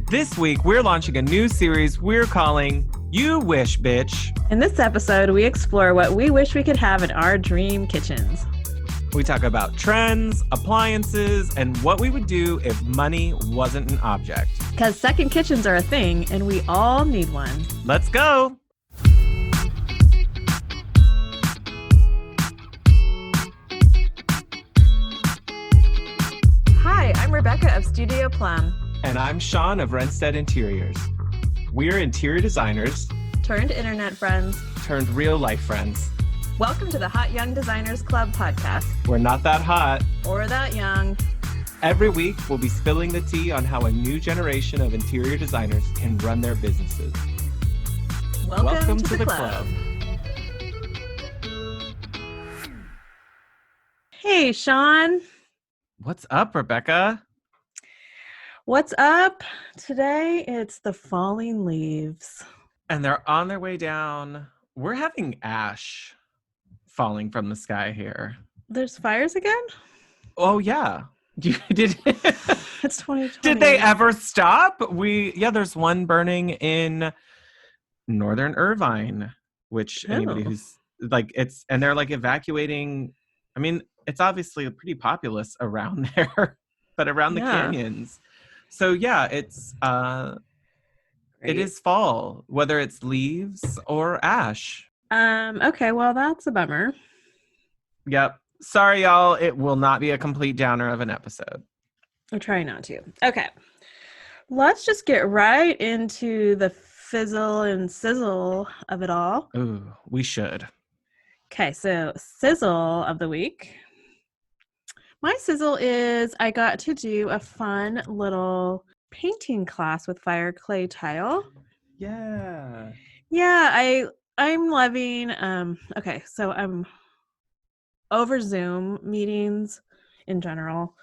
This week, we're launching a new series we're calling You Wish, Bitch. In this episode, we explore what we wish we could have in our dream kitchens. We talk about trends, appliances, and what we would do if money wasn't an object. Because second kitchens are a thing, and we all need one. Let's go! Hi, I'm Rebecca of Studio Plum. And I'm Shaun of Renstead Interiors. We're interior designers Turned internet friends. turned real-life friends. Welcome to the Hot Young Designers Club podcast. We're not that hot. Or that young. Every week, we'll be spilling the tea on how a new generation of interior designers can run their businesses. Welcome to the club. Hey, Shaun. What's up, Rebecca? What's up? Today, it's the falling leaves. And they're on their way down. We're having ash falling from the sky here. There's fires again? Oh, yeah. Did It's 2020. Did they ever stop? There's one burning in northern Irvine, which anybody who's and they're like evacuating. I mean, it's obviously pretty populous around there, but around the canyons. So yeah, it is fall, whether it's leaves or ash. Okay, well, that's a bummer. Yep. Sorry, y'all. It will not be a complete downer of an episode. I'll try not to. Okay. Let's just get right into the fizzle and sizzle of it all. Ooh, we should. Okay, so sizzle of the week. My sizzle is I got to do a fun little painting class with fire clay tile. Yeah. Yeah, I'm loving okay, so I'm over Zoom meetings in general.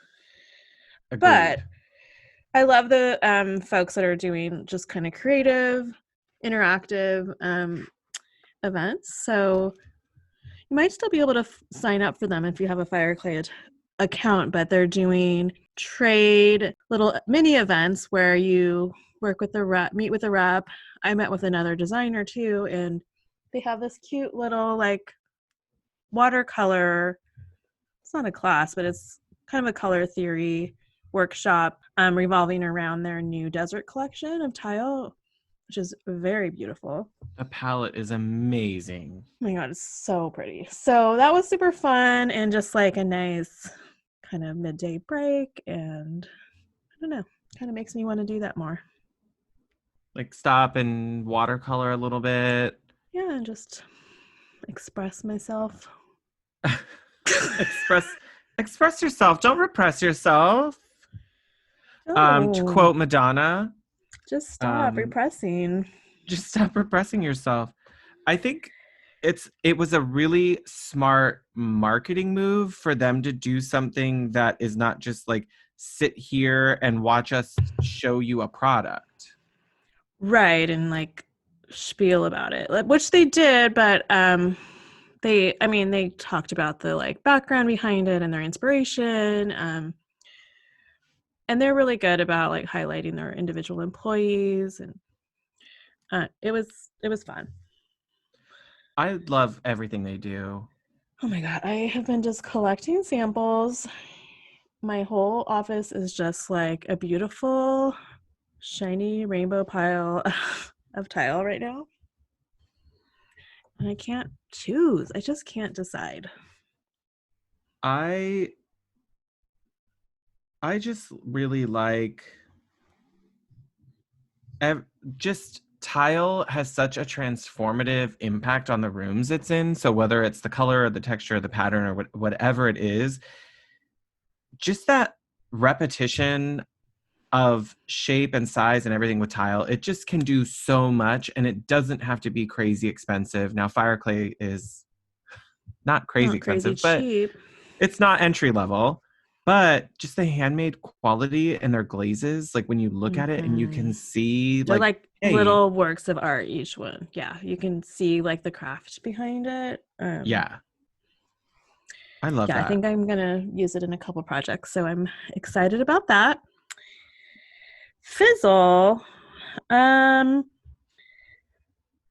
Agreed. But I love the folks that are doing just kind of creative, interactive events. So you might still be able to sign up for them if you have a fire clay account, but they're doing trade little mini events where you work with the rep, meet with a rep. I met with another designer too, and they have this cute little like watercolor. It's not a class, but it's kind of a color theory workshop revolving around their new desert collection of tile, which is very beautiful. The palette is amazing. Oh my God, it's so pretty. So that was super fun and just like a nice kind of midday break, and I don't know, kind of makes me want to do that more. Like stop and watercolor a little bit. Yeah, and just express myself. Express yourself. Don't repress yourself. To quote Madonna, just stop repressing. Just stop repressing yourself. I think it was a really smart marketing move for them to do something that is not just like sit here and watch us show you a product. Right, and like spiel about it, which they did, but they talked about the like background behind it and their inspiration, and they're really good about like highlighting their individual employees, and it was fun. I love everything they do. Oh my God, I have been just collecting samples. My whole office is just like a beautiful shiny rainbow pile of tile right now. And I can't choose. I just can't decide. I just really like just tile has such a transformative impact on the rooms it's in. So whether it's the color or the texture or the pattern or whatever it is, just that repetition of shape and size and everything with tile, it just can do so much, and it doesn't have to be crazy expensive. Now, fire clay is not crazy expensive, but cheap. It's not entry level. But just the handmade quality and their glazes, like when you look at it and you can see they're like little works of art, each one. Yeah, you can see like the craft behind it. Yeah. I love that. I think I'm going to use it in a couple projects, so I'm excited about that. Fizzle. Um,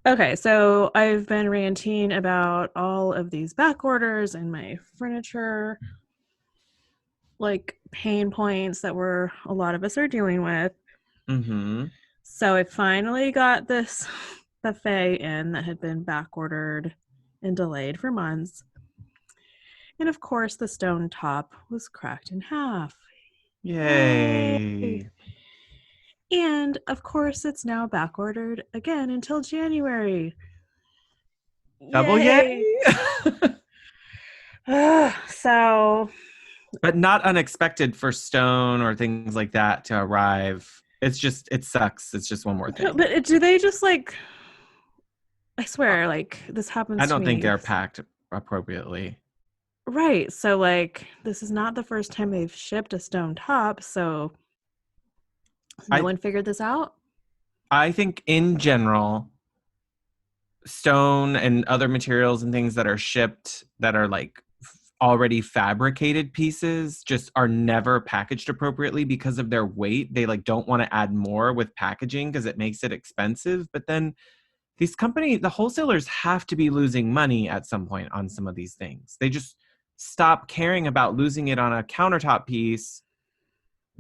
okay, so I've been ranting about all of these back orders and my furniture like pain points that we're a lot of us are dealing with. Mm-hmm. So I finally got this buffet in that had been back ordered and delayed for months. And of course, the stone top was cracked in half. Yay! Yay. And of course, it's now back ordered again until January. Double yay. Yay! So, But not unexpected for stone or things like that to arrive. It's just, it sucks. It's just one more thing. but do they just like, I swear, like, this I happens to don't think me. they're packed appropriately. Right. So, like, this is not the first time they've shipped a stone top. So, no I one figured this out. I think in general, stone and other materials and things that are shipped that are like already fabricated pieces just are never packaged appropriately because of their weight. They like don't want to add more with packaging because it makes it expensive. But then these companies, the wholesalers have to be losing money at some point on some of these things. They just stop caring about losing it on a countertop piece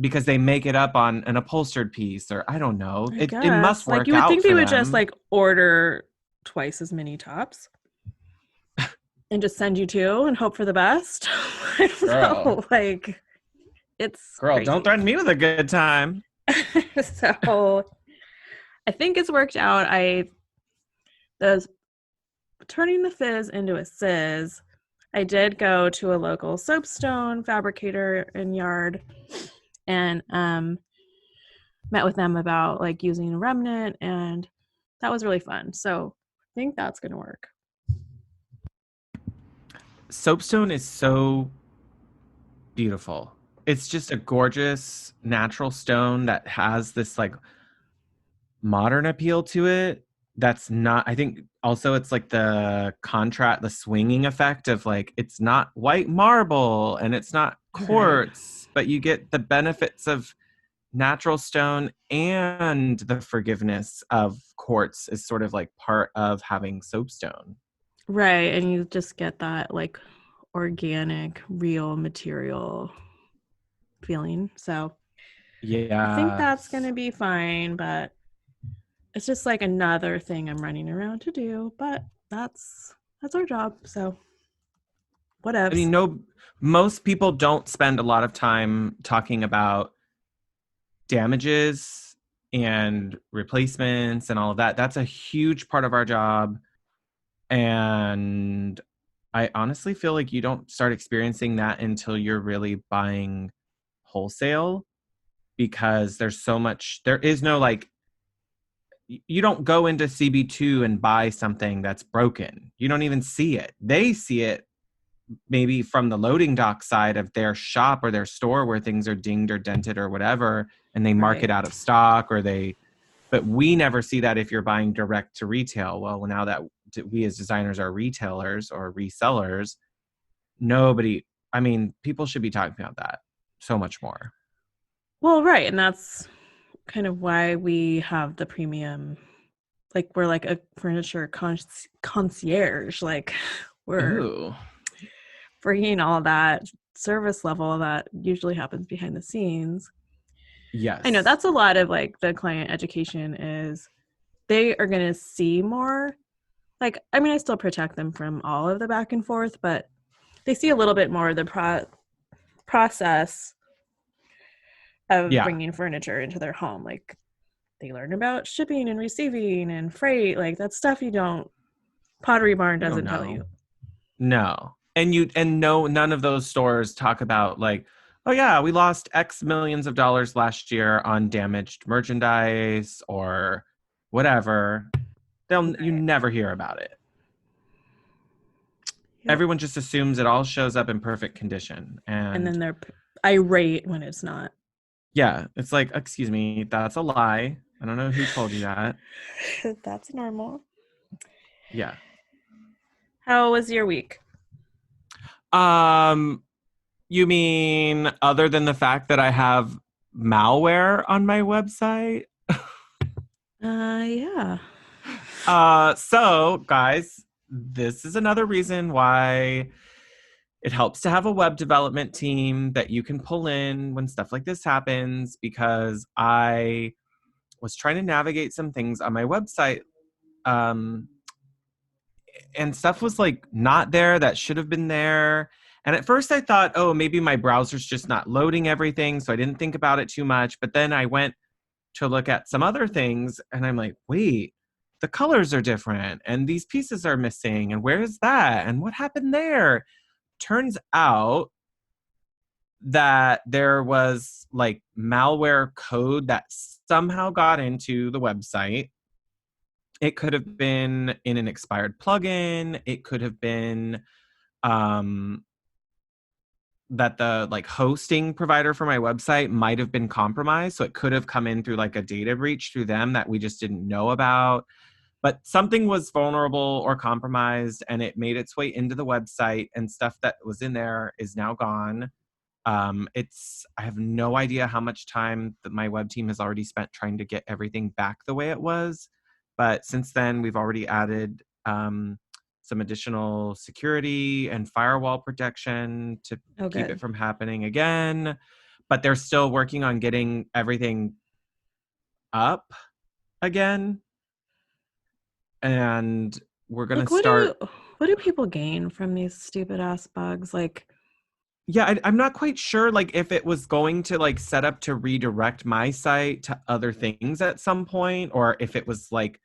because they make it up on an upholstered piece, or I don't know. I It must guess. Like, work you would out think they for would just them. like order twice as many tops and just send you two and hope for the best. I don't Girl, know. Like, it's girl, don't crazy. threaten me with a good time. So, I think it's worked out. The turning the fizz into a sizz. I did go to a local soapstone fabricator and yard and met with them about like using a remnant, and that was really fun. So I think that's gonna work. Soapstone is so beautiful. It's just a gorgeous natural stone that has this like modern appeal to it. That's not, I think also it's like the contrast, the swinging effect of like, it's not white marble and it's not Right. quartz, but you get the benefits of natural stone and the forgiveness of quartz is sort of like part of having soapstone. Right. And you just get that like organic, real material feeling. So I think that's Yes. gonna be fine, but it's just like another thing I'm running around to do. But that's our job. So I mean, whatevs. no, most people don't spend a lot of time talking about damages and replacements and all of that. That's a huge part of our job. And I honestly feel like you don't start experiencing that until you're really buying wholesale because there's so much, there is no like, you don't go into CB2 and buy something that's broken. You don't even see it. They see it maybe from the loading dock side of their shop or their store where things are dinged or dented or whatever, and they mark it Right. out of stock or they, but we never see that if you're buying direct to retail. Well, now that we as designers are retailers or resellers, nobody, I mean, people should be talking about that so much more. Well, right. And that's kind of why we have the premium. Like we're like a furniture concierge. Like we're Ooh, bringing all that service level that usually happens behind the scenes. I know yes. that's a lot of like the client education is they are going to see more. Like, I mean, I still protect them from all of the back and forth, but they see a little bit more of the process of Yeah, bringing furniture into their home. Like, they learn about shipping and receiving and freight. Like, that's stuff you don't, Pottery Barn you don't doesn't tell know. you. No. And no, none of those stores talk about like, oh yeah, we lost X millions of dollars last year on damaged merchandise or whatever. You Right. never hear about it. Yep. Everyone just assumes it all shows up in perfect condition. And And then they're irate when it's not. yeah, it's like, excuse me, that's a lie. I don't know who told you that. That's normal. Yeah. How was your week? Um, you mean other than the fact that I have malware on my website. Yeah. So guys, this is another reason why it helps to have a web development team that you can pull in when stuff like this happens, because I was trying to navigate some things on my website, um, and stuff was like not there that should have been there. And at first I thought, oh, maybe my browser's just not loading everything. So I didn't think about it too much. But then I went to look at some other things and I'm like, wait, the colors are different and these pieces are missing. And where is that? And what happened there? Turns out that there was like malware code that somehow got into the website. It could have been in an expired plugin. It could have been um, that the like hosting provider for my website might have been compromised. So it could have come in through like a data breach through them that we just didn't know about. But something was vulnerable or compromised and it made its way into the website, and stuff that was in there is now gone. I have no idea how much time that my web team has already spent trying to get everything back the way it was. But since then, we've already added some additional security and firewall protection to Oh, keep it good. from happening again. But they're still working on getting everything up again. And we're going to Like, start. what do people gain from these stupid ass bugs? Like, Yeah, I'm not quite sure like if it was going to like set up to redirect my site to other things at some point, or if it was like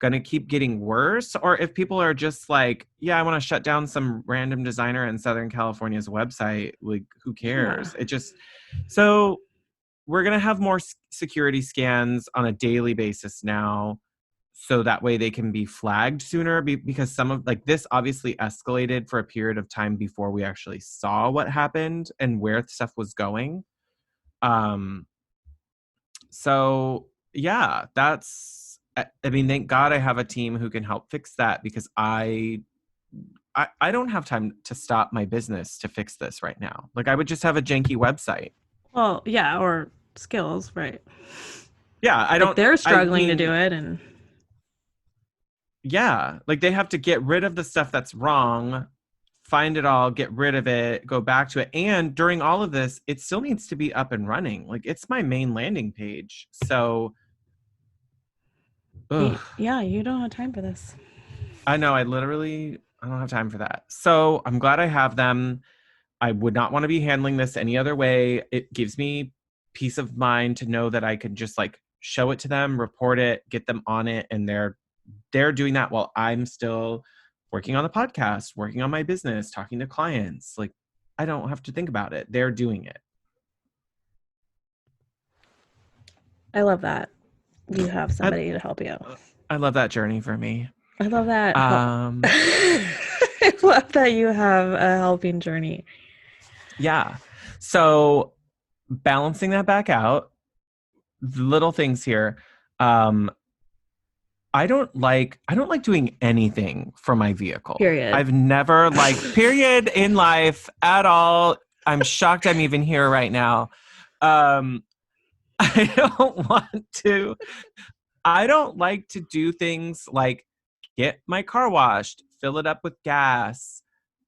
going to keep getting worse, or if people are just like, yeah, I want to shut down some random designer in Southern California's website. Like, who yeah. cares? It just, so we're going to have more security scans on a daily basis now, so that way they can be flagged sooner, because some of like this obviously escalated for a period of time before we actually saw what happened and where stuff was going. um so yeah, that's, I mean, thank God I have a team who can help fix that, because I don't have time to stop my business to fix this right now. Like, I would just have a janky website. Well, yeah, or skills, right? Yeah, Like they're I struggling to do mean, it, and yeah, like they have to get rid of the stuff that's wrong, find it all, get rid of it, go back to it. And during all of this, it still needs to be up and running. Like, it's my main landing page. So, ugh, yeah, you don't have time for this. I know, I don't have time for that. So I'm glad I have them. I would not want to be handling this any other way. It gives me peace of mind to know that I could just like show it to them, report it, get them on it, and they're doing that while I'm still working on the podcast, working on my business, talking to clients. Like, I don't have to think about it. They're doing it. I love that you have I somebody to help you. I love that journey for me. I love that. Um I love that you have a helping journey. yeah. So balancing that back out, little things here. Um I don't like doing anything for my vehicle. Period. I've never liked period in life at all. I'm shocked I'm even here right now. Um I don't want to I don't like to do things like get my car washed, fill it up with gas.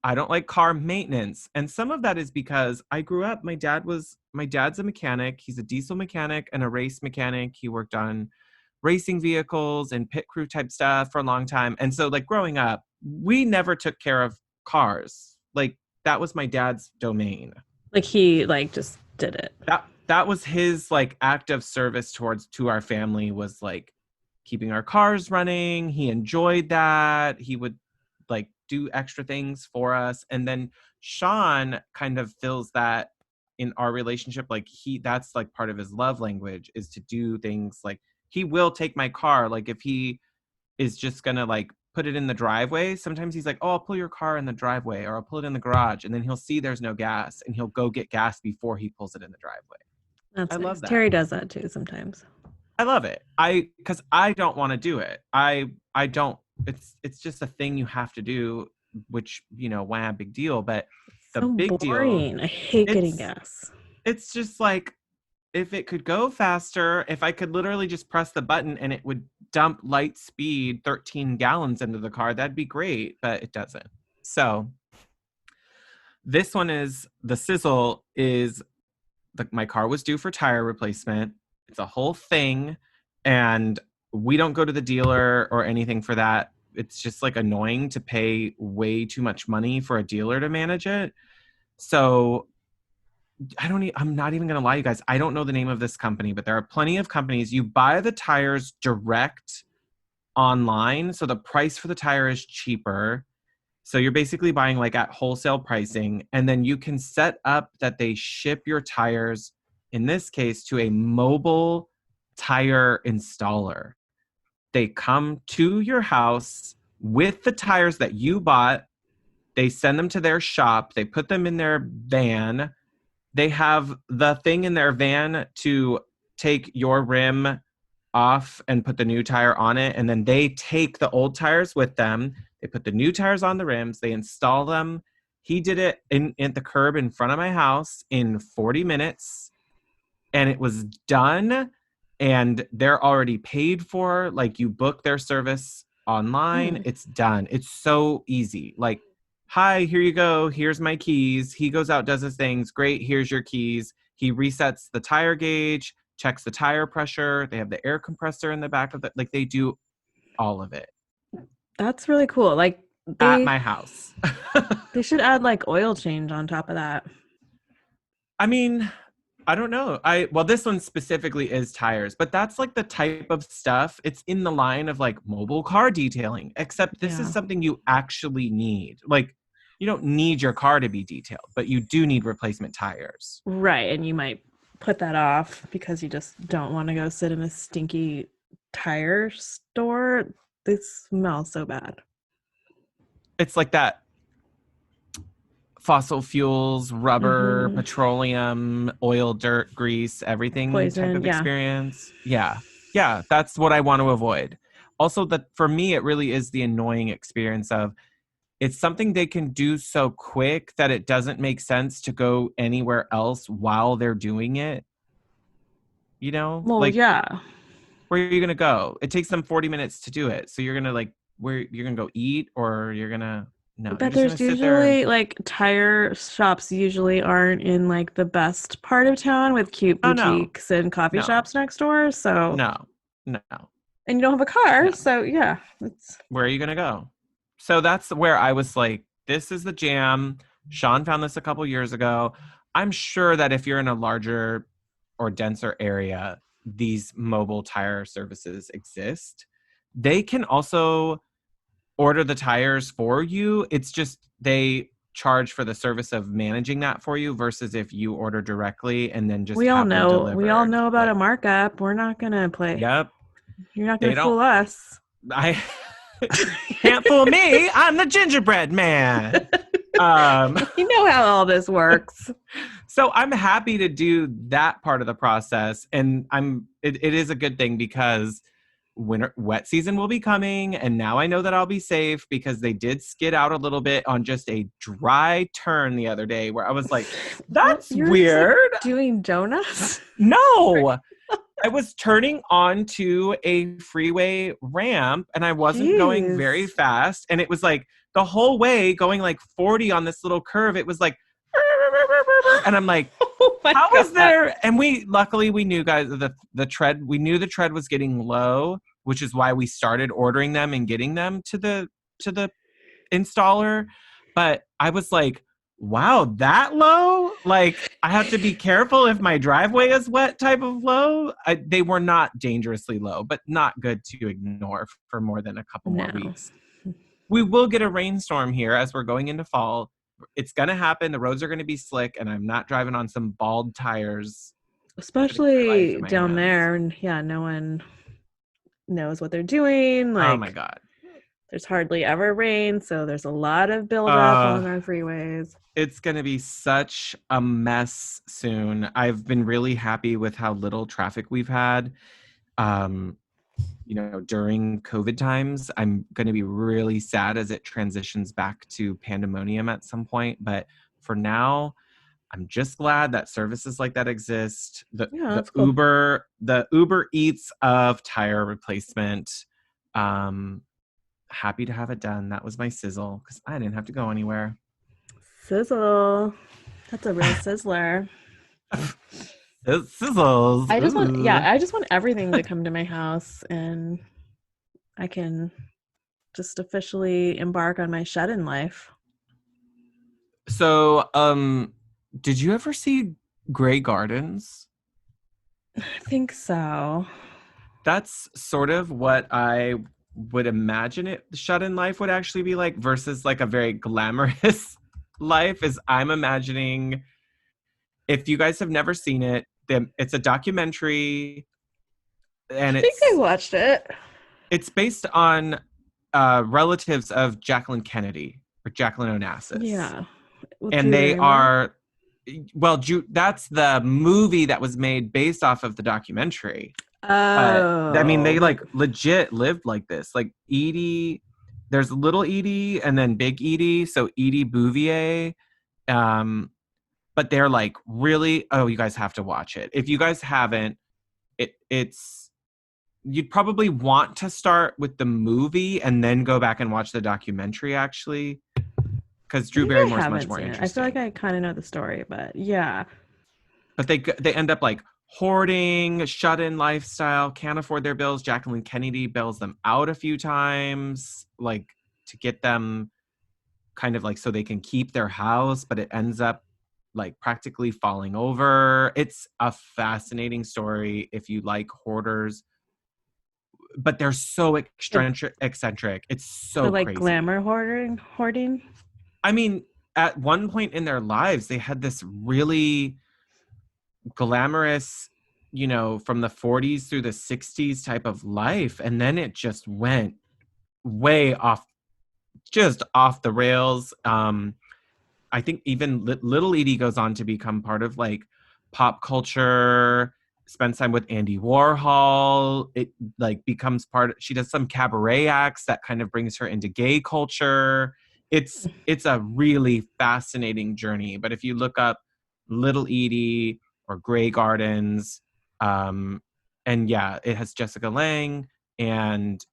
I don't like car maintenance. And some of that is because I grew up, my dad's a mechanic. He's a diesel mechanic and a race mechanic. He worked on racing vehicles and pit crew type stuff for a long time. And so like growing up, we never took care of cars. Like, that was my dad's domain. Like he like just did it. That was his like act of service towards to our family, was like keeping our cars running. He enjoyed that. He would like do extra things for us. And then Shaun kind of fills that in our relationship. Like, that's like part of his love language, is to do things like he will take my car. Like, if he is just gonna like put it in the driveway, sometimes he's like, oh, I'll pull your car in the driveway, or I'll pull it in the garage. And then he'll see there's no gas and he'll go get gas before he pulls it in the driveway. I That's nice. love that. Terry does that too sometimes. I love it. Because I don't want to do it. I don't. It's just a thing you have to do, which, why, big deal. But the So big deal, boring. I hate getting it's gas. it's just like, if it could go faster, if I could literally just press the button and it would dump light speed 13 gallons into the car, that'd be great, but it doesn't. So this one is the sizzle is my car was due for tire replacement. It's a whole thing. And we don't go to the dealer or anything for that. It's just like annoying to pay way too much money for a dealer to manage it. So I'm not even going to lie, you guys. I don't know the name of this company, but there are plenty of companies. You buy the tires direct online. So the price for the tire is cheaper. So you're basically buying like at wholesale pricing, and then you can set up that they ship your tires, in this case, to a mobile tire installer. They come to your house with the tires that you bought. They send them to their shop. They put them in their van. They have the thing in their van to take your rim off and put the new tire on it. And then they take the old tires with them. They put the new tires on the rims. They install them. He did it at the curb in front of my house in 40 minutes. And it was done. And they're already paid for. Like, you book their service online. Hmm. It's done. It's so easy. Like, hi, here you go. Here's my keys. He goes out, does his things. Great. Here's your keys. He resets the tire gauge, checks the tire pressure. They have the air compressor in the back of it. Like, they do all of it That's really cool. Like at they my house. they should add like oil change on top of that. I mean, I don't know. Well, this one specifically is tires, but that's like the type of stuff. It's in the line of like mobile car detailing, except this is Yeah. something you actually need. Like, you don't need your car to be detailed, but you do need replacement tires. Right. And you might put that off because you just don't want to go sit in a stinky tire store. They smell so bad. It's like that fossil fuels, rubber, Hmm. petroleum, oil, dirt, grease, everything type Poison. of Yeah. experience. Yeah. Yeah, that's what I want to avoid. Also, that for me, it really is the annoying experience of it's something they can do so quick that it doesn't make sense to go anywhere else while they're doing it. You know, Well, like, yeah. where are you going to go? It takes them 40 minutes to do it. So you're going to like, where you're going to go eat, or you're going to, no, you're But just going there's to sit there and, usually like tire shops usually aren't in like the best part of town with cute oh, no, boutiques and coffee no, shops next door. So, no, no, and you don't have a car. no. So, yeah, it's Where are you going to go? So that's where I was like, this is the jam. Shaun found this a couple years ago. I'm sure that if you're in a larger or denser area, these mobile tire services exist. They can also order the tires for you. It's just they charge for the service of managing that for you versus if you order directly and then just have them we all delivered. know about a Like, markup. We're not gonna play. yep, You're not gonna they don't. fool us. I can't fool me. I'm the gingerbread man. Um, You know how all this works. so I'm happy to do that part of the process, and it is a good thing because wet season will be coming, and now I know that I'll be safe because they did skid out a little bit on just a dry turn the other day where I was like, What? that's You were just like weird. doing donuts? No. I was turning onto a freeway ramp and I wasn't going very Jeez. fast. And it was like the whole way going like 40 on this little curve. It was like, and I'm like, Oh my how is god. there? And luckily we knew, guys, the tread, we knew the tread was getting low, which is why we started ordering them and getting them to the installer. But I was like, wow, that low? Like, I have to be careful if my driveway is wet type of low. They were not dangerously low, but not good to ignore for more than a couple more No. weeks. We will get a rainstorm here as we're going into fall. It's going to happen. The roads are going to be slick, and I'm not driving on some bald tires putting my life in Especially my down hands. there, and yeah, no one knows what they're doing. Oh my Like God. there's hardly ever rain, so there's a lot of buildup Uh, on our freeways. It's going to be such a mess soon. I've been really happy with how little traffic we've had. Um, during COVID times, I'm going to be really sad as it transitions back to pandemonium at some point. But for now, I'm just glad that services like that exist. The Yeah, the that's cool. Uber Eats of tire replacement. Um, Happy to have it done. That was my sizzle because I didn't have to go anywhere. Sizzle. That's a real sizzler. It sizzles. Ooh. I just want everything to come to my house and I can just officially embark on my shut-in life. So, did you ever see Grey Gardens? I think so. That's sort of what I would imagine it shut in life would actually be like versus like a very glamorous life is I'm imagining if you guys have never seen it, it's a documentary I and think I watched it. it's based on relatives of Jacqueline Kennedy or Jacqueline Onassis. Yeah. With And Drew they Barrymore. are well, that's the movie that was made based off of the documentary. But I mean, Oh, they like legit lived like this. Like Edie, there's little Edie and then big Edie. So Edie Bouvier. Um, but they're like really, oh, you guys have to watch it. If you guys haven't, it's you'd probably want to start with the movie and then go back and watch the documentary actually. Because Drew maybe I Barrymore's much haven't more seen it. I feel like interesting. I kind of know the story, but yeah. But they end up like hoarding, shut-in lifestyle, can't afford their bills. Jacqueline Kennedy bails them out a few times, like to get them kind of like so they can keep their house, but it ends up like practically falling over. It's a fascinating story if you like hoarders, but they're so It, eccentric. It's so so like crazy. glamour hoarding. I mean, at one point in their lives, they had this really glamorous, from the 40s through the 60s type of life. And then it just went way off, just off the rails. I think even little Edie goes on to become part of like pop culture, spends time with Andy Warhol. It like becomes she does some cabaret acts that kind of brings her into gay culture. It's a really fascinating journey. But if you look up Little Edie or Grey Gardens, um, and yeah, it has Jessica Lange and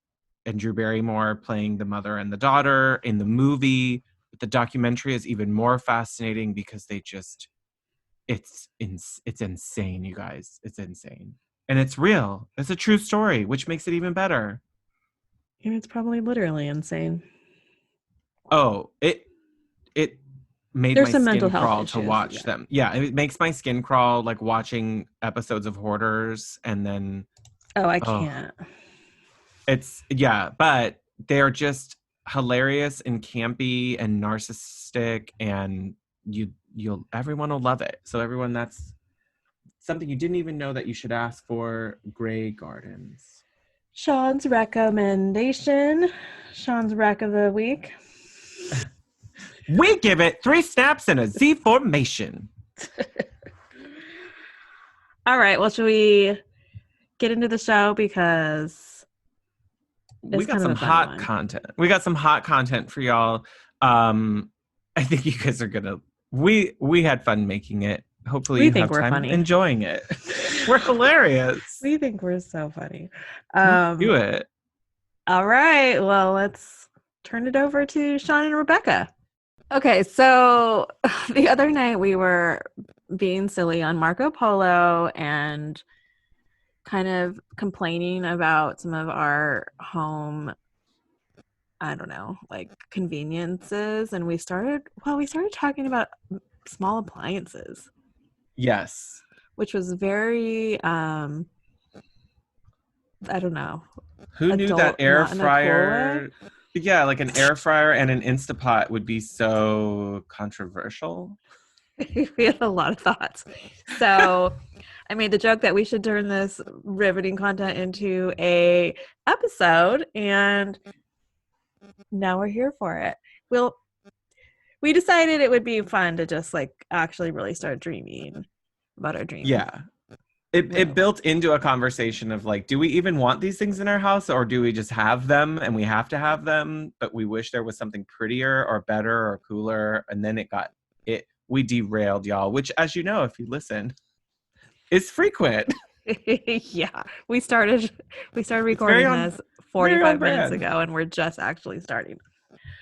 Drew Barrymore playing the mother and the daughter in the movie. But the documentary is even more fascinating because it's insane, you guys. It's insane. And it's real. It's a true story, which makes it even better. And it's probably literally insane. Oh, it made There's my some mental skin health crawl to issues. watch Yeah. them. Yeah, it makes my skin crawl like watching episodes of Hoarders and then Oh, I oh, can't. it's yeah, but they're just hilarious and campy and narcissistic and you'll everyone will love it. So everyone, that's something you didn't even know that you should ask for. Grey Gardens. Shaun's recommendation. Shaun's rec of the week. We give it 3 snaps and a Z formation. All right. Well, should we get into the show because We it's got kind of some a fun hot one. content. We got some hot content for y'all. I think you guys are gonna we had fun making it. Hopefully We you think have we're time funny. enjoying it. We're hilarious. We think we're so funny. Let's Um, do it. all right. Well, let's turn it over to Shaun and Rebecca. Okay, so the other night we were being silly on Marco Polo and kind of complaining about some of our home, I don't know, like conveniences. And we started talking about small appliances, Yes. which was very, I don't know, Who knew that adult, air not in a cool way. fryer? Yeah, like an air fryer and an Instapot would be so controversial. We had a lot of thoughts. So I made the joke that we should turn this riveting content into a episode, and now we're here for it. We decided it would be fun to just like actually really start dreaming about our dream Yeah. It room. built into a conversation of like, do we even want these things in our house or do we just have them and we have to have them, but we wish there was something prettier or better or cooler? And then it we derailed, y'all, which, as you know, if you listen, is frequent. Yeah, we started It's very recording on this very on 45 minutes brand. ago, and we're just actually starting.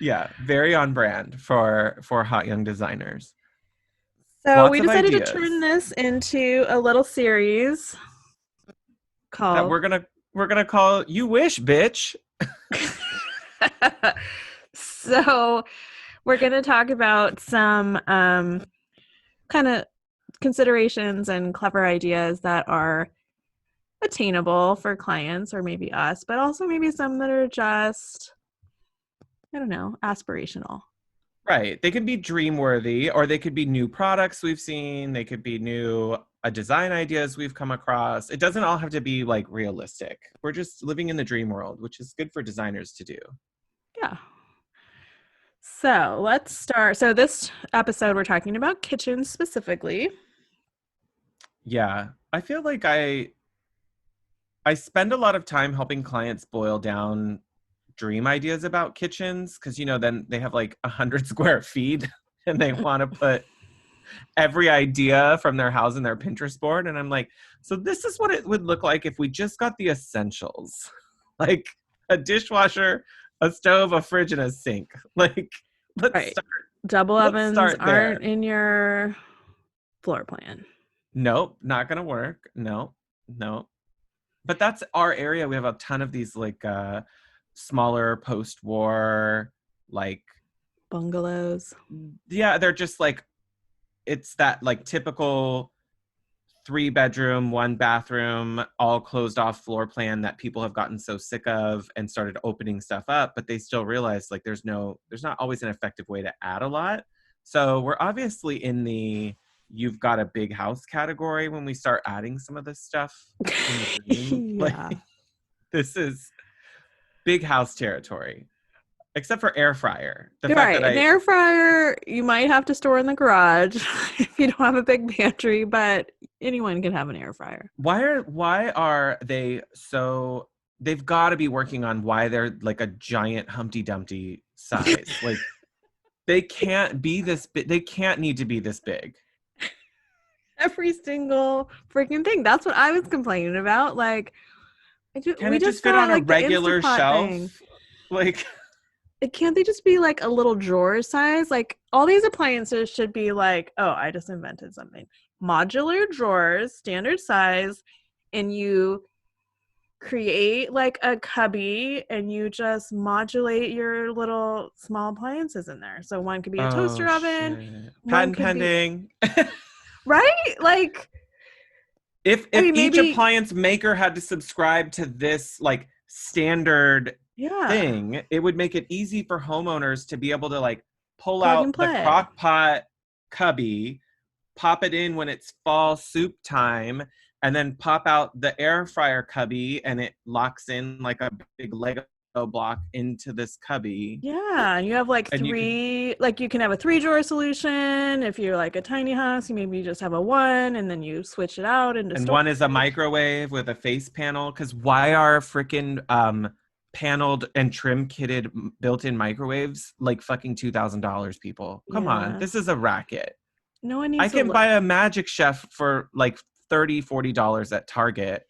Yeah, very on brand for hot young designers. So Lots we of decided to turn ideas this into a little series that called we're gonna call "You Wish, Bitch." so we're going to talk about some kind of considerations and clever ideas that are attainable for clients or maybe us, but also maybe some that are just, I don't know, aspirational. Right. They can be dream worthy, or they could be new products we've seen. They could be new design ideas we've come across. It doesn't all have to be like realistic. We're just living in the dream world, which is good for designers to do. Yeah. So let's start. So this episode, we're talking about kitchens specifically. Yeah. I feel like I spend a lot of time helping clients boil down dream ideas about kitchens because then they have like 100 square feet and they want to put every idea from their house in their Pinterest board. And I'm like, so this is what it would look like if we just got the essentials, like a dishwasher, a stove, a fridge, and a sink. Like, let's Right. start. Double Let's ovens start aren't there. in your floor plan. Nope, not gonna work. No, no. But that's our area. We have a ton of these like smaller post-war, like, Bungalows. yeah, they're just like, it's that like typical 3 bedroom, 1 bathroom, all closed off floor plan that people have gotten so sick of and started opening stuff up, but they still realize like there's not always an effective way to add a lot. So we're obviously in the you've got a big house category when we start adding some of this stuff in the dream. Like, Yeah. this is big house territory, except for air fryer. The You're fact that right. An I air fryer you might have to store in the garage if you don't have a big pantry, but anyone can have an air fryer. why are they so they've got to be working on why they're like a giant Humpty Dumpty size. Like, they can't be this big. They can't need to be this big. Every single freaking thing. That's what I was complaining about. Like, Can we it just just fit got on a like the regular Instapot thing. shelf? Like, Can't they just be like a little drawer size? Like, all these appliances should be like, oh, I just invented something. Modular drawers, standard size, and you create like a cubby and you just modulate your little small appliances in there. So one could be a oh toaster oven, shit. one Patent could be, pending. right? Like, if I if mean, each maybe, appliance maker had to subscribe to this like standard yeah, thing, it would make it easy for homeowners to be able to like pull plug and out the play. crock pot cubby, pop it in when it's fall soup time, and then pop out the air fryer cubby, and it locks in like a big Lego block into this cubby. Yeah, and you have like And you could three, like you can have a three drawer solution. If you're like a tiny house, you maybe just have a one and then you switch it out into and storage. one is a microwave with a face panel, because why are freaking paneled and trim kitted built-in microwaves like fucking $2,000, people? Come on, Yeah. this is a racket. No one I needs to can look. buy a Magic Chef for like $30-$40 at Target.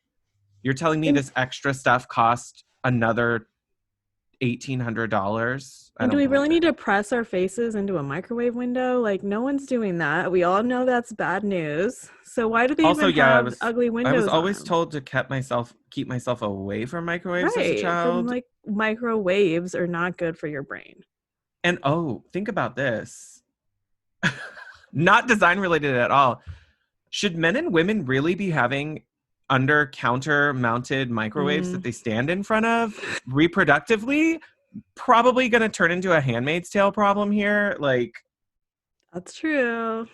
You're telling me And, this extra stuff cost another $1,800? I and do don't we believe really it. need to press our faces into a microwave window? Like, no one's doing that. We all know that's bad news. So why do they Also, even yeah, have ugly I was windows on always them? told to keep myself away from microwaves as a Right. From child. like microwaves are not good for your brain. And oh, think about this. Not design related at all. Should men and women really be having under counter mounted microwaves that Mm, they stand in front of reproductively? Probably going to turn into a Handmaid's Tale problem here. Like, that's true.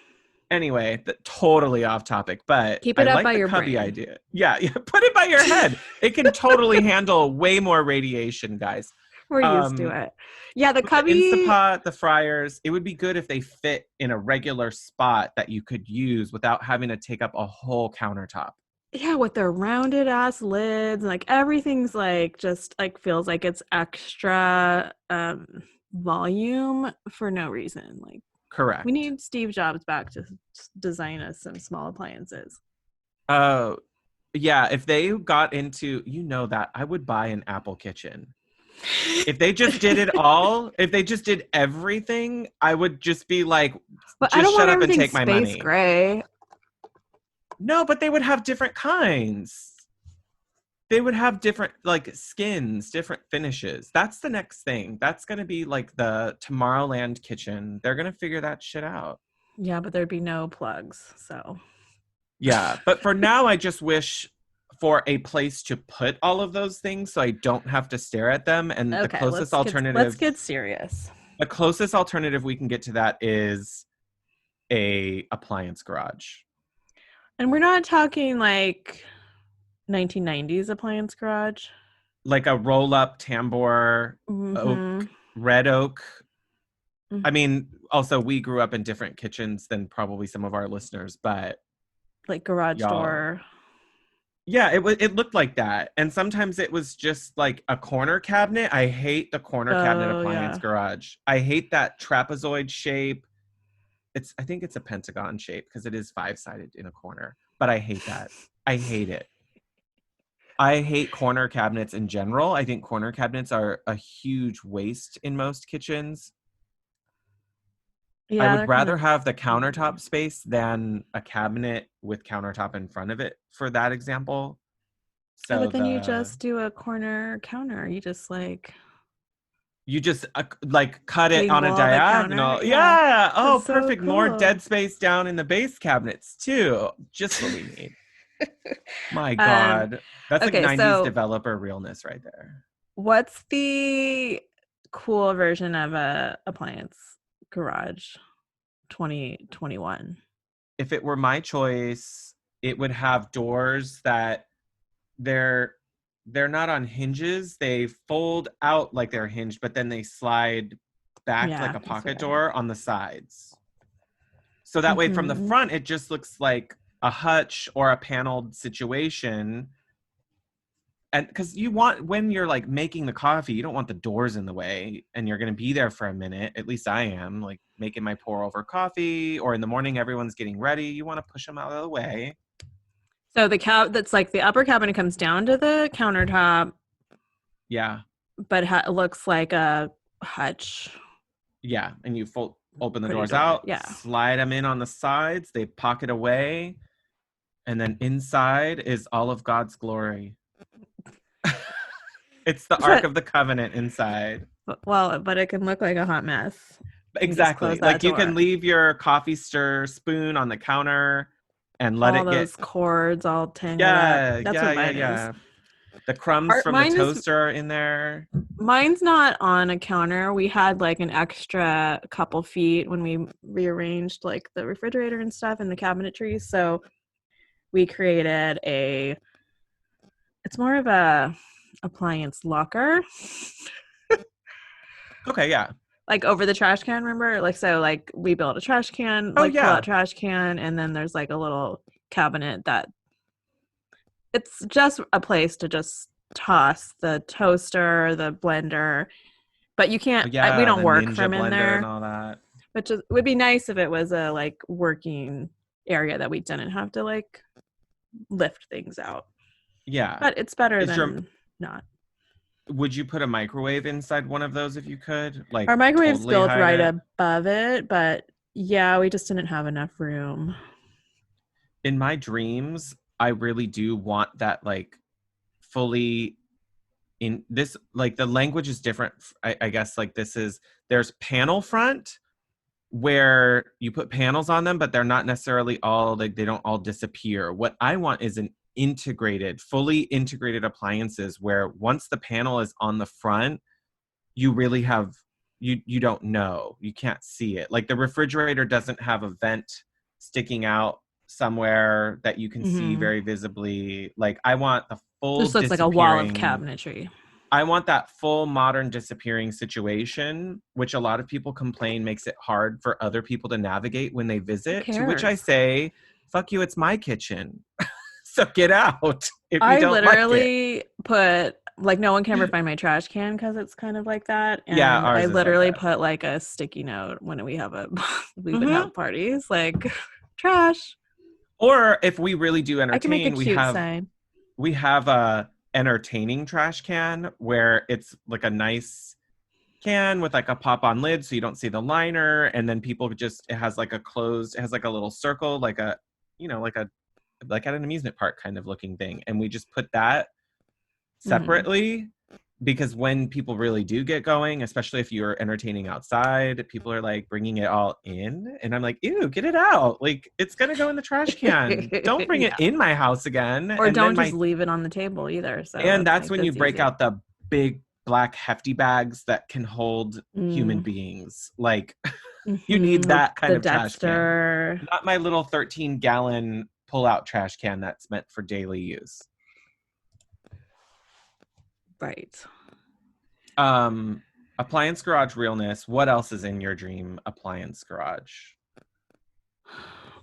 anyway, totally off topic, but Keep I it up like by the your cubby brain. idea. Yeah, yeah, put it by your head. It can totally handle way more radiation, guys. We're used to Um, it. Yeah, the but the cubby, Instapot, the fryers, it would be good if they fit in a regular spot that you could use without having to take up a whole countertop. yeah, with their rounded ass lids, like everything's like just like feels like it's extra volume for no reason. Like, We Correct. need Steve Jobs back to design us some small appliances. Uh, yeah, if they got into, that I would buy an Apple kitchen. If they just did it all, if they just did everything, I would just be like, But I just don't shut want up and everything take my space money. gray. No, but they would have different kinds. They would have different like skins, different finishes. That's the next thing. That's going to be like the Tomorrowland kitchen. They're going to figure that shit out. Yeah, but there'd be no plugs. So Yeah, but for now I just wish for a place to put all of those things so I don't have to stare at them, and okay, let's get serious. the closest alternative we can get to that is a appliance garage. And we're not talking like 1990s appliance garage. Like a roll-up tambour Mm-hmm. oak, red oak. I Mm-hmm. mean, also we grew up in different kitchens than probably some of our listeners, but Like garage y'all, door. yeah, it looked like that. And sometimes it was just like a corner cabinet. I hate the corner cabinet Oh appliance yeah. garage. I hate that trapezoid shape. I think it's a pentagon shape because it is five-sided in a corner, but I hate that. I hate it. I hate corner cabinets in general. I think corner cabinets are a huge waste in most kitchens. I Yeah, would they're kind rather of have the clunky. countertop space than a cabinet with countertop in front of it for that example. Yeah, So but then you just do a corner counter. You just like you just like cut it on a angle the counter. diagonal. Yeah. Yeah. Oh, That's so perfect. More cool. dead space down in the base cabinets too. Just what we need. My um God. That's like okay, 90s so developer realness right there. what's the cool version of a appliance garage 2021? If it were my choice, it would have doors that they're they're not on hinges. They fold out like they're hinged, but then they slide back like Yeah, a that's what pocket I. door on the sides. So that way from the Mm-hmm. front it just looks like a hutch or a paneled situation. And because you want, when you're like making the coffee, you don't want the doors in the way, and you're going to be there for a minute. At least I am, like making my pour over coffee, or in the morning everyone's getting ready, you want to push them out of the way. So the that's like the upper cabinet comes down to the countertop, Yeah. but looks like a hutch. Yeah, and you open the Pretty doors door. out, Yeah. slide them in on the sides, they pocket away, and then inside is all of God's glory. It's the Ark But of the Covenant inside. but it can look like a hot mess. You just close Exactly. that Like you can door. leave your coffee stir spoon on the counter and let All it get, those cords all tangled up. yeah, That's what yeah, yeah, mine is. yeah. The crumbs from the Mine is toaster are in there. mine's not on a counter. We had like an extra couple feet when we rearranged like the refrigerator and stuff and the cabinetry. So we created it's more of a appliance locker. Okay, yeah. Like over the trash can, remember? Like so like we built a trash can, Oh, like pull yeah. out trash can, and then there's like a little cabinet that it's just a place to just toss the toaster, the blender, but you can't we Yeah, don't the work Ninja from in blender and there, all that. which would be nice if it was a like working area that we didn't have to like lift things out. Yeah. But it's better Is your than not. Would you put a microwave inside one of those if you could? Our Like microwave's totally built hide right it? above it, but yeah, we just didn't have enough room. In my dreams, I really do want that like fully in this, like the language is different. I guess like there's panel front where you put panels on them, but they're not necessarily all like they don't all disappear. What I want is an fully integrated appliances where once the panel is on the front, you really have you don't know. You can't see it. Like the refrigerator doesn't have a vent sticking out somewhere that you can see Mm-hmm. very visibly. Like I want the full This looks like a wall of disappearing. cabinetry. I want that full modern disappearing situation, which a lot of people complain makes it hard for other people to navigate when they Who visit, to which I cares? say, fuck you, it's my kitchen. So get out if you I don't like it. literally put like no one can ever find my trash can because it's kind of like that. Yeah, And I ours is like literally that. put like a sticky note when we have we would Hmm. have parties, like trash. Or if we really do I can make a entertain, cute sign. we have a entertaining trash can where it's like a nice can with like a pop on lid so you don't see the liner, and then people just, it has like a closed, it has like a little circle, like a, like a, like at an amusement park kind of looking thing, and we just put that Hmm. separately, because when people really do get going, especially if you're entertaining outside, people are like bringing it all in, and I'm like, ew, get it out, like it's gonna go in the trash can, don't bring it Yeah. in my house again. Or And don't then just my, leave it on the table either. So and let's that's make when you this break easy. out the big black hefty bags that can hold human Mm. beings, like you need Hmm. that kind The of trash can, Dexter. not my little 13-gallon pull out trash can that's meant for daily use. Right. um Appliance garage realness, what else is in your dream appliance garage?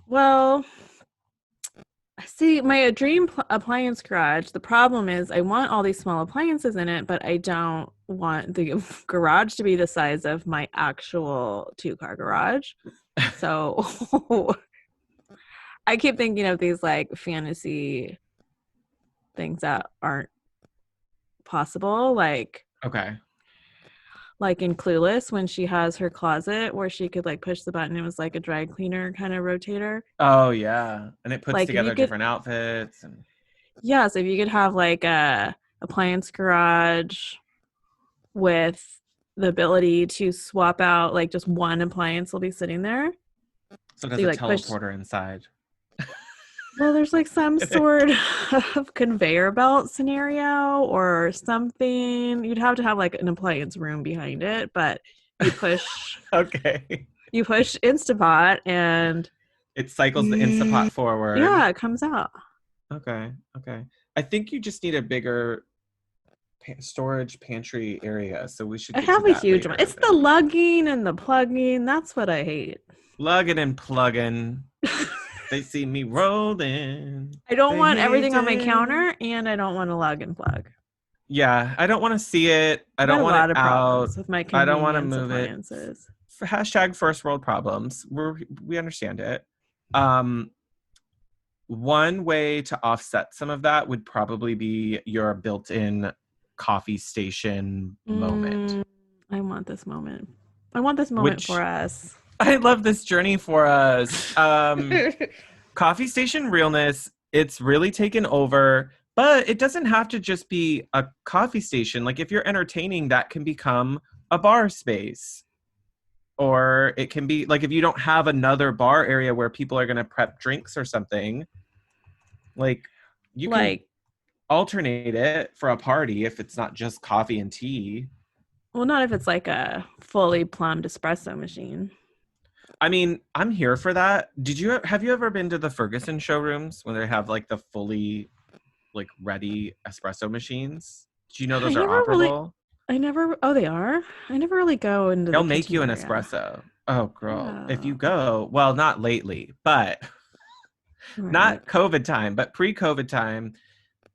Well, see, my dream appliance garage, the problem is I want all these small appliances in it, but I don't want the garage to be the size of my actual two-car garage. So I keep thinking of these like fantasy things that aren't possible, Okay. like in Clueless when she has her closet where she could like push the button, it was like a dry cleaner kind of rotator. Oh yeah, and it puts Like if you together could, different outfits and yes, if you could have like a appliance garage with the ability to swap out like just one appliance will be sitting there. so it So has you a like push, teleporter inside. well, there's like some sort of conveyor belt scenario or something. You'd have to have like an appliance room behind it, but you push Okay. you push Instapot and It cycles the Instapot forward. yeah, it comes out. Okay. Okay. I think you just need a bigger storage pantry area, so we should I get to have a that huge one. later, I It's the think. lugging and the plugging. That's what I hate. Lugging and plugging. They see me rolling. I don't They want hate everything on my it. counter and I don't want to lug and plug. Yeah, I don't want to see it. I I've got don't a want it lot of out. problems with my I don't want to convenience move it. appliances. Hashtag first world problems. We understand it. Um, One way to offset some of that would probably be your built-in coffee station moment, Mm, I want this moment. I want this moment for which us. I love this journey for us. Coffee station realness, it's really taken over, but it doesn't have to just be a coffee station. Like if you're entertaining, that can become a bar space. Or it can be like if you don't have another bar area where people are going to prep drinks or something, like you can Like, alternate it for a party if it's not just coffee and tea. well, not if it's like a fully plumbed espresso machine. I mean, I'm here for that. Have you ever been to the Ferguson showrooms when they have like the fully like ready espresso machines? Do you know I those are never really, operable? oh, they are? I never really go into They'll the make kitchen you an area. espresso. Oh, girl. If you Oh, go, well, not lately, but right. not COVID time, but pre-COVID time,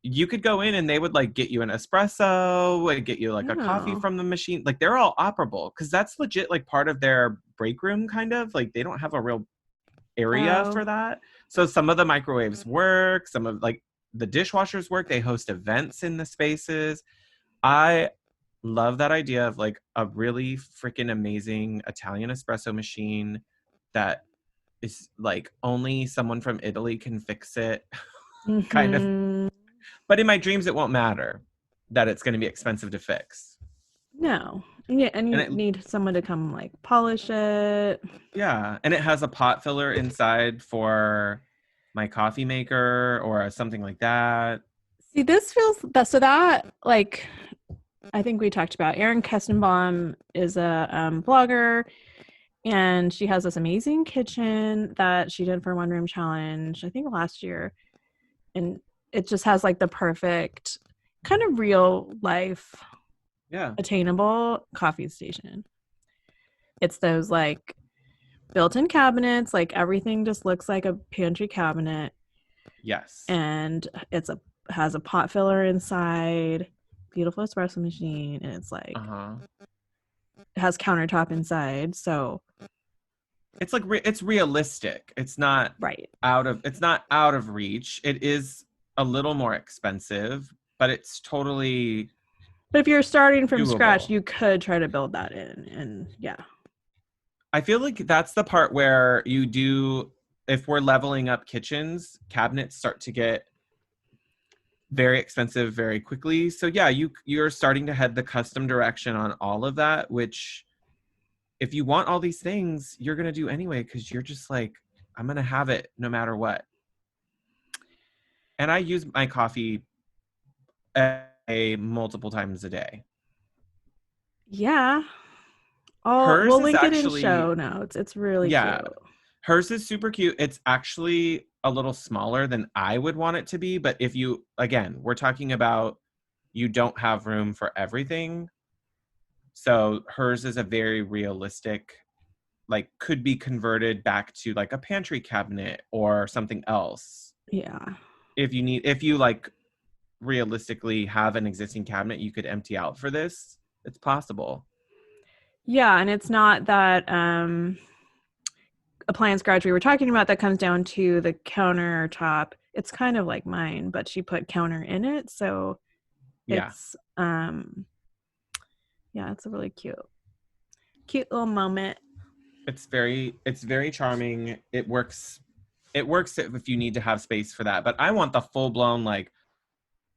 you could go in and they would like get you an espresso, would get you like a coffee Oh. from the machine. Like they're all operable because that's legit like part of their break room kind of. Like they don't have a real area Oh. for that. So some of the microwaves work, some of like the dishwashers work. They host events in the spaces. I love that idea of like a really freaking amazing Italian espresso machine that is like only someone from Italy can fix it kind of. Mm-hmm. But in my dreams, it won't matter that it's going to be expensive to fix. No. Yeah, and And you it, need someone to come like polish it. yeah, and it has a pot filler inside for my coffee maker or something like that. See, this feels that so that like I think we talked about Erin Kestenbaum is a blogger and she has this amazing kitchen that she did for One Room Challenge, I think last year. And it just has like the perfect kind of real life Yeah. attainable coffee station. It's those like built-in cabinets, like everything just looks like a pantry cabinet Yes. and it's a has a pot filler inside beautiful espresso machine, and it's like Uh-huh. it has countertop inside. So It's like it's realistic. right. It's not out of reach. It is a little more expensive, but it's totally But if you're starting from scratch, doable. you could try to build that in. And yeah. I feel like that's the part where you do, if we're leveling up kitchens, cabinets start to get very expensive very quickly. So yeah, you're starting to head the custom direction on all of that, which if you want all these things, you're going to do anyway because you're just like, I'm going to have it no matter what. And I use my coffee multiple times a day. Yeah. I'll Hers we'll is link it in actually, show notes. It's really cute. yeah, hers is super cute. It's actually a little smaller than I would want it to be. But if you, again, we're talking about you don't have room for everything. So hers is a very realistic, like could be converted back to like a pantry cabinet or something else. Yeah. If you like realistically have an existing cabinet you could empty out for this, it's possible. Yeah, and it's not that appliance garage we were talking about that comes down to the countertop. It's kind of like mine, but she put counter in it, so Yeah. it's yeah, it's a really cute little moment. It's very charming. It works if you need to have space for that. But I want the full blown, like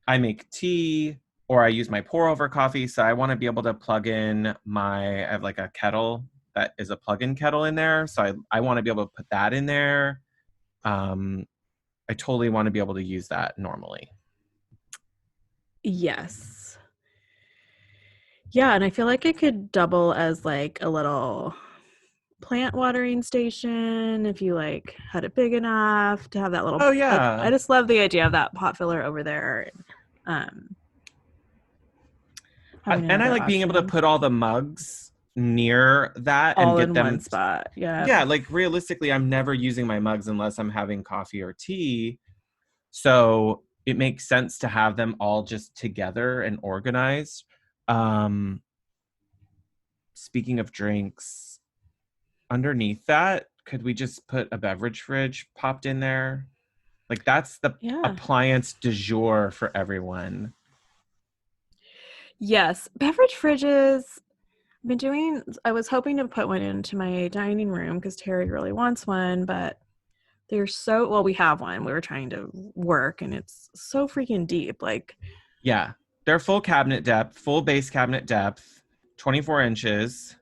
I make tea or I use my pour over coffee. So I want to be able to plug in I have like a kettle that is a plug-in kettle in there. So I want to be able to put that in there. Um, I totally want to be able to use that normally. Yes. Yeah, and I feel like it could double as like a little plant watering station if you like had it big enough to have that little Oh like I yeah. just love the idea of that pot filler over there. Um having And I another like being able to option put all the mugs near that and all get in one them. spot. Yeah. Yeah, like realistically, I'm never using my mugs unless I'm having coffee or tea. So it makes sense to have them all just together and organized. Um, Speaking of drinks, underneath that, could we just put a beverage fridge popped in there? Like that's the Yeah. appliance du jour for everyone. Yes. Beverage fridges. I was hoping to put one into my dining room because Terry really wants one, but they're so, well, we have one. We were trying to work and it's so freaking deep. Like, Yeah, they're full cabinet depth, full base cabinet depth, 24 inches it's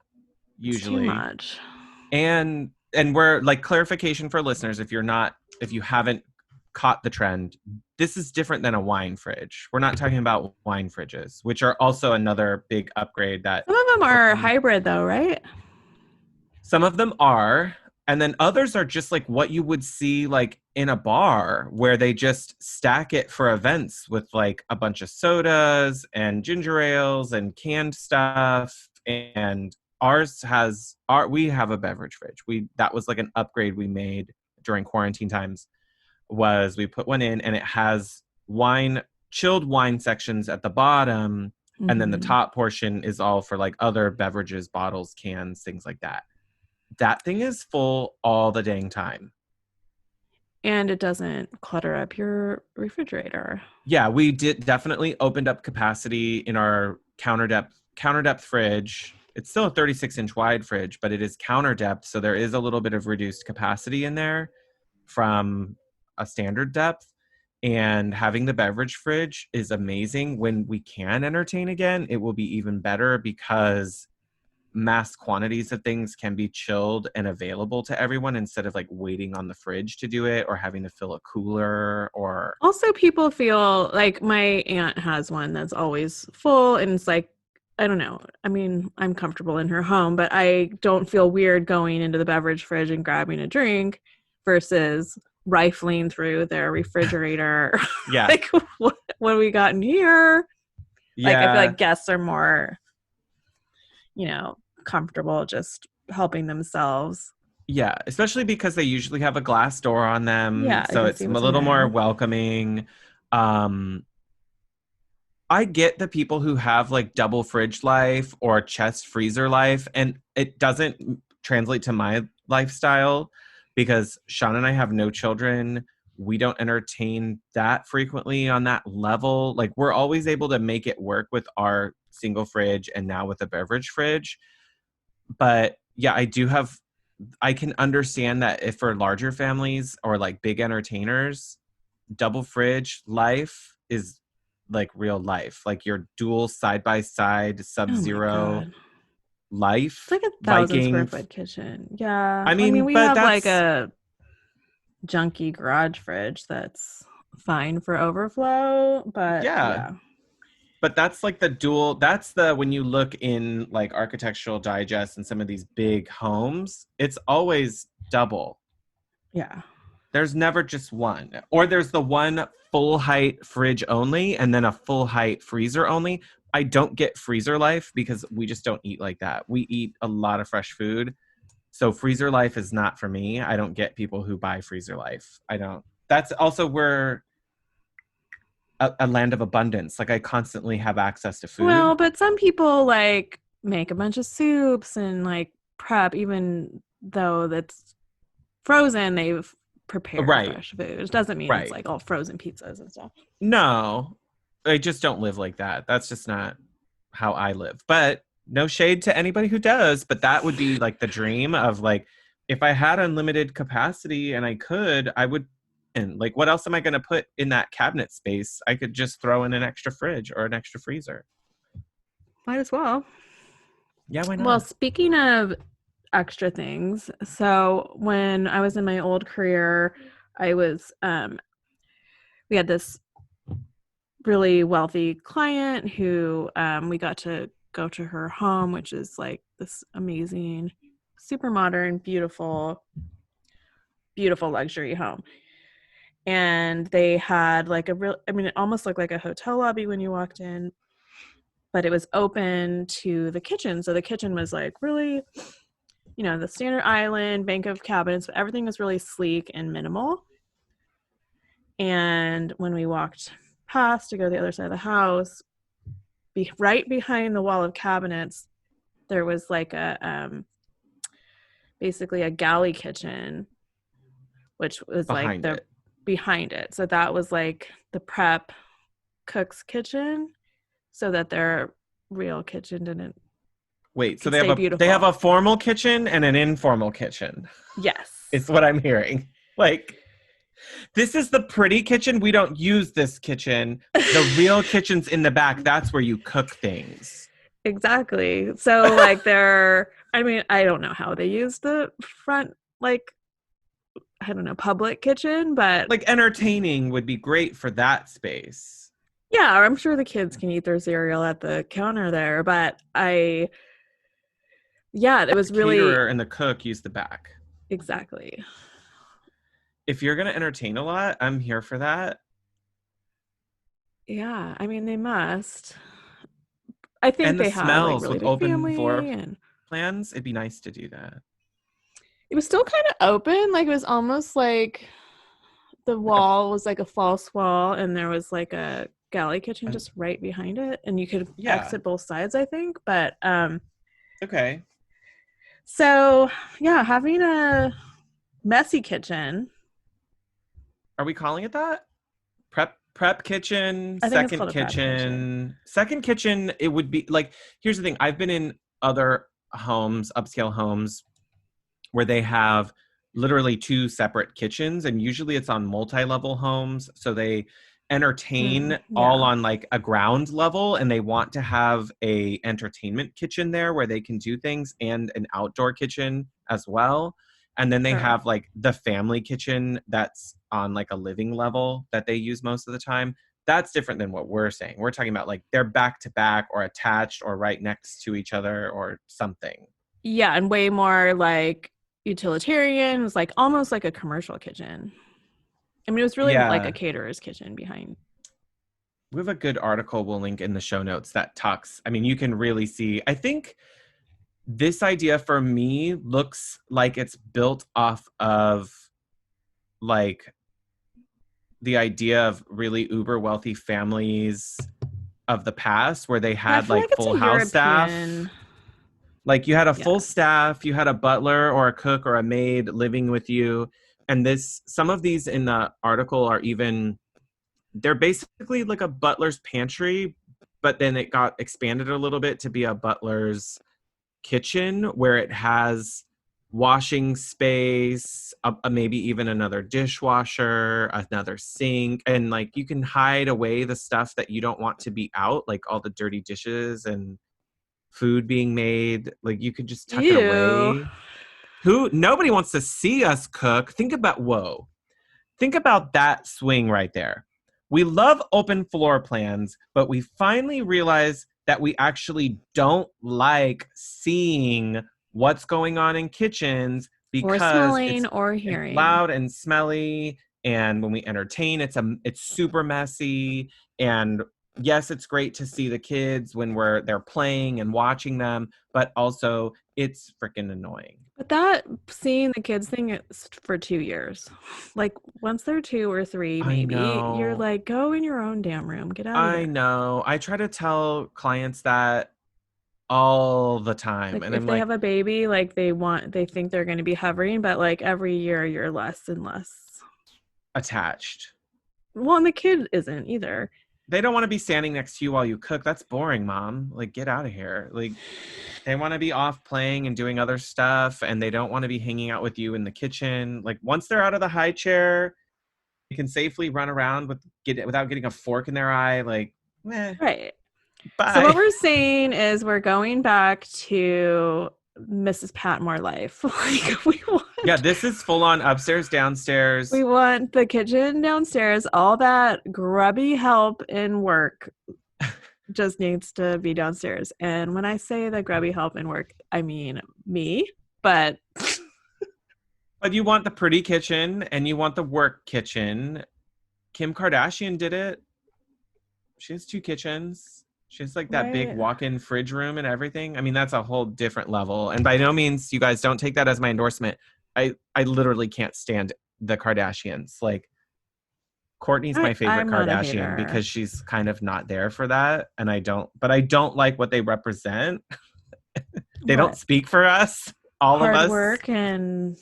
too usually. much. And we're like clarification for listeners if you haven't caught the trend, this is different than a wine fridge. We're not talking about wine fridges, which are also another big upgrade that Some of them are Queen, hybrid though, right? some of them are, and then others are just like what you would see like in a bar where they just stack it for events with like a bunch of sodas and ginger ales and canned stuff. And we have a beverage fridge. We That was like an upgrade we made during quarantine times, was we put one in and it has chilled wine sections at the bottom, and then the Mm-hmm. top portion is all for like other beverages, bottles, cans, things like that. That thing is full all the dang time. And it doesn't clutter up your refrigerator. Yeah, we did definitely opened up capacity in our counter depth fridge. It's still a 36-inch wide fridge, but it is counter depth, so there is a little bit of reduced capacity in there from a standard depth. And having the beverage fridge is amazing. When we can entertain again, it will be even better because mass quantities of things can be chilled and available to everyone instead of like waiting on the fridge to do it or having to fill a cooler or Also, people feel like my aunt has one that's always full, and it's like, I don't know. I mean, I'm comfortable in her home, but I don't feel weird going into the beverage fridge and grabbing a drink versus rifling through their refrigerator. yeah. Like, what do we got in here? Like, I feel Yeah. like guests are more, comfortable just helping themselves. Yeah, especially because they usually have a glass door on them, Yeah, I so can it's see a what's in little more there. welcoming. Um I get the people who have like double fridge life or chest freezer life, and it doesn't translate to my lifestyle because Shaun and I have no children. We don't entertain that frequently on that level. Like, we're always able to make it work with our single fridge and now with a beverage fridge. But yeah, I can understand that if for larger families or like big entertainers, double fridge life is like real life, like your dual side by side sub Oh my zero god. It's life like a 1,000 square Viking. foot kitchen. Yeah. I I mean, mean, we but have like that's a junky garage fridge that's fine for overflow, but yeah, yeah. but that's like the dual. That's the when you look in like Architectural Digest and some of these big homes, it's always double. Yeah. There's never just one. Or there's the one full height fridge only and then a full height freezer only. I don't get freezer life because we just don't eat like that. We eat a lot of fresh food. So freezer life is not for me. I don't get people who buy freezer life. I don't. That's also where a land of abundance. Like, I constantly have access to Well, food. but some people like make a bunch of soups and like prep, even though that's frozen, they've prepared Right, fresh food. It doesn't mean it's right. like all frozen pizzas and stuff. No, I just don't live like that. That's just not how I live. But no shade to anybody who does, but that would be like the dream of like, if I had unlimited capacity and I could, I would. And like, what else am I going to put in that cabinet space? I could just throw in an extra fridge or an extra freezer. Might as well. Yeah, why Well, not? speaking of extra things, so when I was in my old career, I was we had this really wealthy client who we got to go to her home, which is like this amazing, super modern, beautiful, beautiful luxury home. And they had like a real, I mean, it almost looked like a hotel lobby when you walked in, but it was open to the kitchen. So the kitchen was like really, the standard island, bank of cabinets, but everything was really sleek and minimal. And when we walked past to go to the other side of the house, right behind the wall of cabinets, there was like a basically a galley kitchen, which was like Behind the it. behind it. So that was like the prep cook's kitchen, so that their real kitchen didn't Wait, so could they have stay a beautiful. formal kitchen and an informal kitchen. Yes. It's what I'm hearing. Like, this is the pretty kitchen. We don't use this kitchen. The real kitchen's in the back. That's where you cook things. Exactly. So like they're I mean, I don't know how they use the front like I don't know, public kitchen, but Like, entertaining would be great for that space. yeah, I'm sure the kids can eat their cereal at the counter there, but yeah, it was The really caterer and the cook use the back. exactly. If you're going to entertain a lot, I'm here for that. Yeah, I mean, they must. I think And the they had like smells really with big open family floor and plans, it'd be nice to do that. it was still kind of open, like it was almost like the Like wall was like a false wall and there was like a galley kitchen a just right behind it and you could yeah. exit both sides, I think, but Okay. so yeah, having a messy kitchen. Are we calling it that? Prep kitchen, I think it's called second a prep kitchen. kitchen. Second kitchen, it would be like, here's the thing. I've been in other homes, upscale homes, where they have literally two separate kitchens, and usually it's on multi-level homes, so they entertain all Yeah, on like a ground level, and they want to have a entertainment kitchen there where they can do things and an outdoor kitchen as well. And then they sure. have like the family kitchen that's on like a living level that they use most of the time. That's different than what we're saying. We're talking about like they're back to back or attached or right next to each other or something. Yeah, and way more like utilitarian. It was like almost like a commercial kitchen. I mean, it was really like a Yeah. caterer's kitchen behind. We have a good article we'll link in the show notes that talks. I mean, you can really see. I think this idea for me looks like it's built off of like the idea of really uber wealthy families of the past where they I had feel like like it's full a house staff. European. Like you had a full Yes. staff, you had a butler or a cook or a maid living with you. And this, some of these in the article are even, they're basically like a butler's pantry, but then it got expanded a little bit to be a butler's kitchen where it has washing space, maybe even another dishwasher, another sink, and like you can hide away the stuff that you don't want to be out, like all the dirty dishes and food being made. Like you could just tuck it Ew. away. Nobody wants to see us cook. Think about, whoa. Think about that swing right there. We love open floor plans, but we finally realize that we actually don't like seeing what's going on in kitchens Or because smelling it's or it's hearing. loud and smelly, and when we entertain it's super messy. And yes, it's great to see the kids when they're playing and watching them, but also it's freaking annoying. But that seeing the kids thing is for 2 years. Like once they're 2 or 3, I maybe you're know. like, go in your own damn room, get out of I here. know. I try to tell clients that all the time. Like And if I'm they like, have a baby, like they think they're going to be hovering, but like every year you're less and less. attached. Well, and the kid isn't either. They don't want to be standing next to you while you cook. That's boring, mom. Like, get out of here. Like, they want to be off playing and doing other stuff, and they don't want to be hanging out with you in the kitchen. Like, once they're out of the high chair, they can safely run around without getting a fork in their eye. Like, eh, Right. So what bye. we're saying is we're going back to Mrs. Patmore life. Like Yeah, this is full on upstairs, we downstairs. want the kitchen downstairs. All that grubby help in work just needs to be downstairs. And when I say the grubby help in work, I mean me, but But you want the pretty kitchen and you want the work kitchen. Kim Kardashian did it. She has two kitchens. She has like that big right. walk-in fridge room and everything. I mean, that's a whole different level. And by no means, you guys don't take that as my endorsement. I literally can't stand the Kardashians. Like Courtney's my favorite I'm not a Kardashian hater. because she's kind of not there for that. And I don't like what they represent. They don't What? speak for us, all of Hard us. work and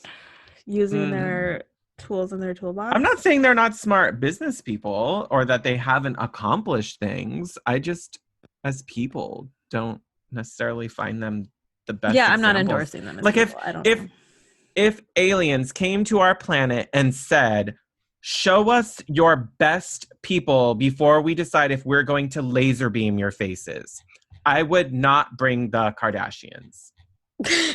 using Mhm. their tools in their I'm not toolbox. saying they're not smart business people or that they haven't accomplished things. I just, as people, don't necessarily find them the best Yeah, I'm not examples. endorsing them as Like people. I don't if know. if aliens came to our planet and said, "Show us your best people before we decide if we're going to laser beam your faces," I would not bring the Kardashians,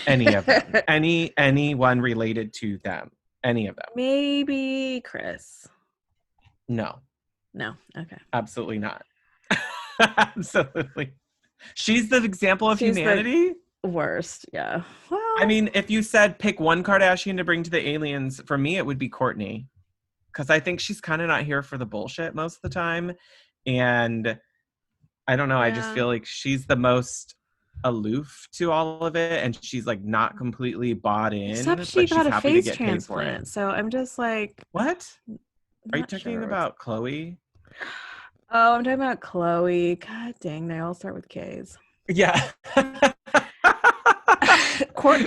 any of them, anyone related to them, any of them. Maybe Chris. No. No. Okay. Absolutely not. Absolutely. She's the example of She's the humanity. worst. Yeah. I Well, mean, if you said pick one Kardashian to bring to the aliens, for me, it would be Courtney. Because I think she's kind of not here for the bullshit most of the time. And I don't know. I just yeah. feel like she's the most aloof to all of it. And she's like not completely bought Except in, she but she's got a happy to face get paid for it. transplant. So I'm just like What? Are you not sure talking where it's. about Chloe? Oh, I'm talking about Chloe. God dang, they all start with K's. Yeah.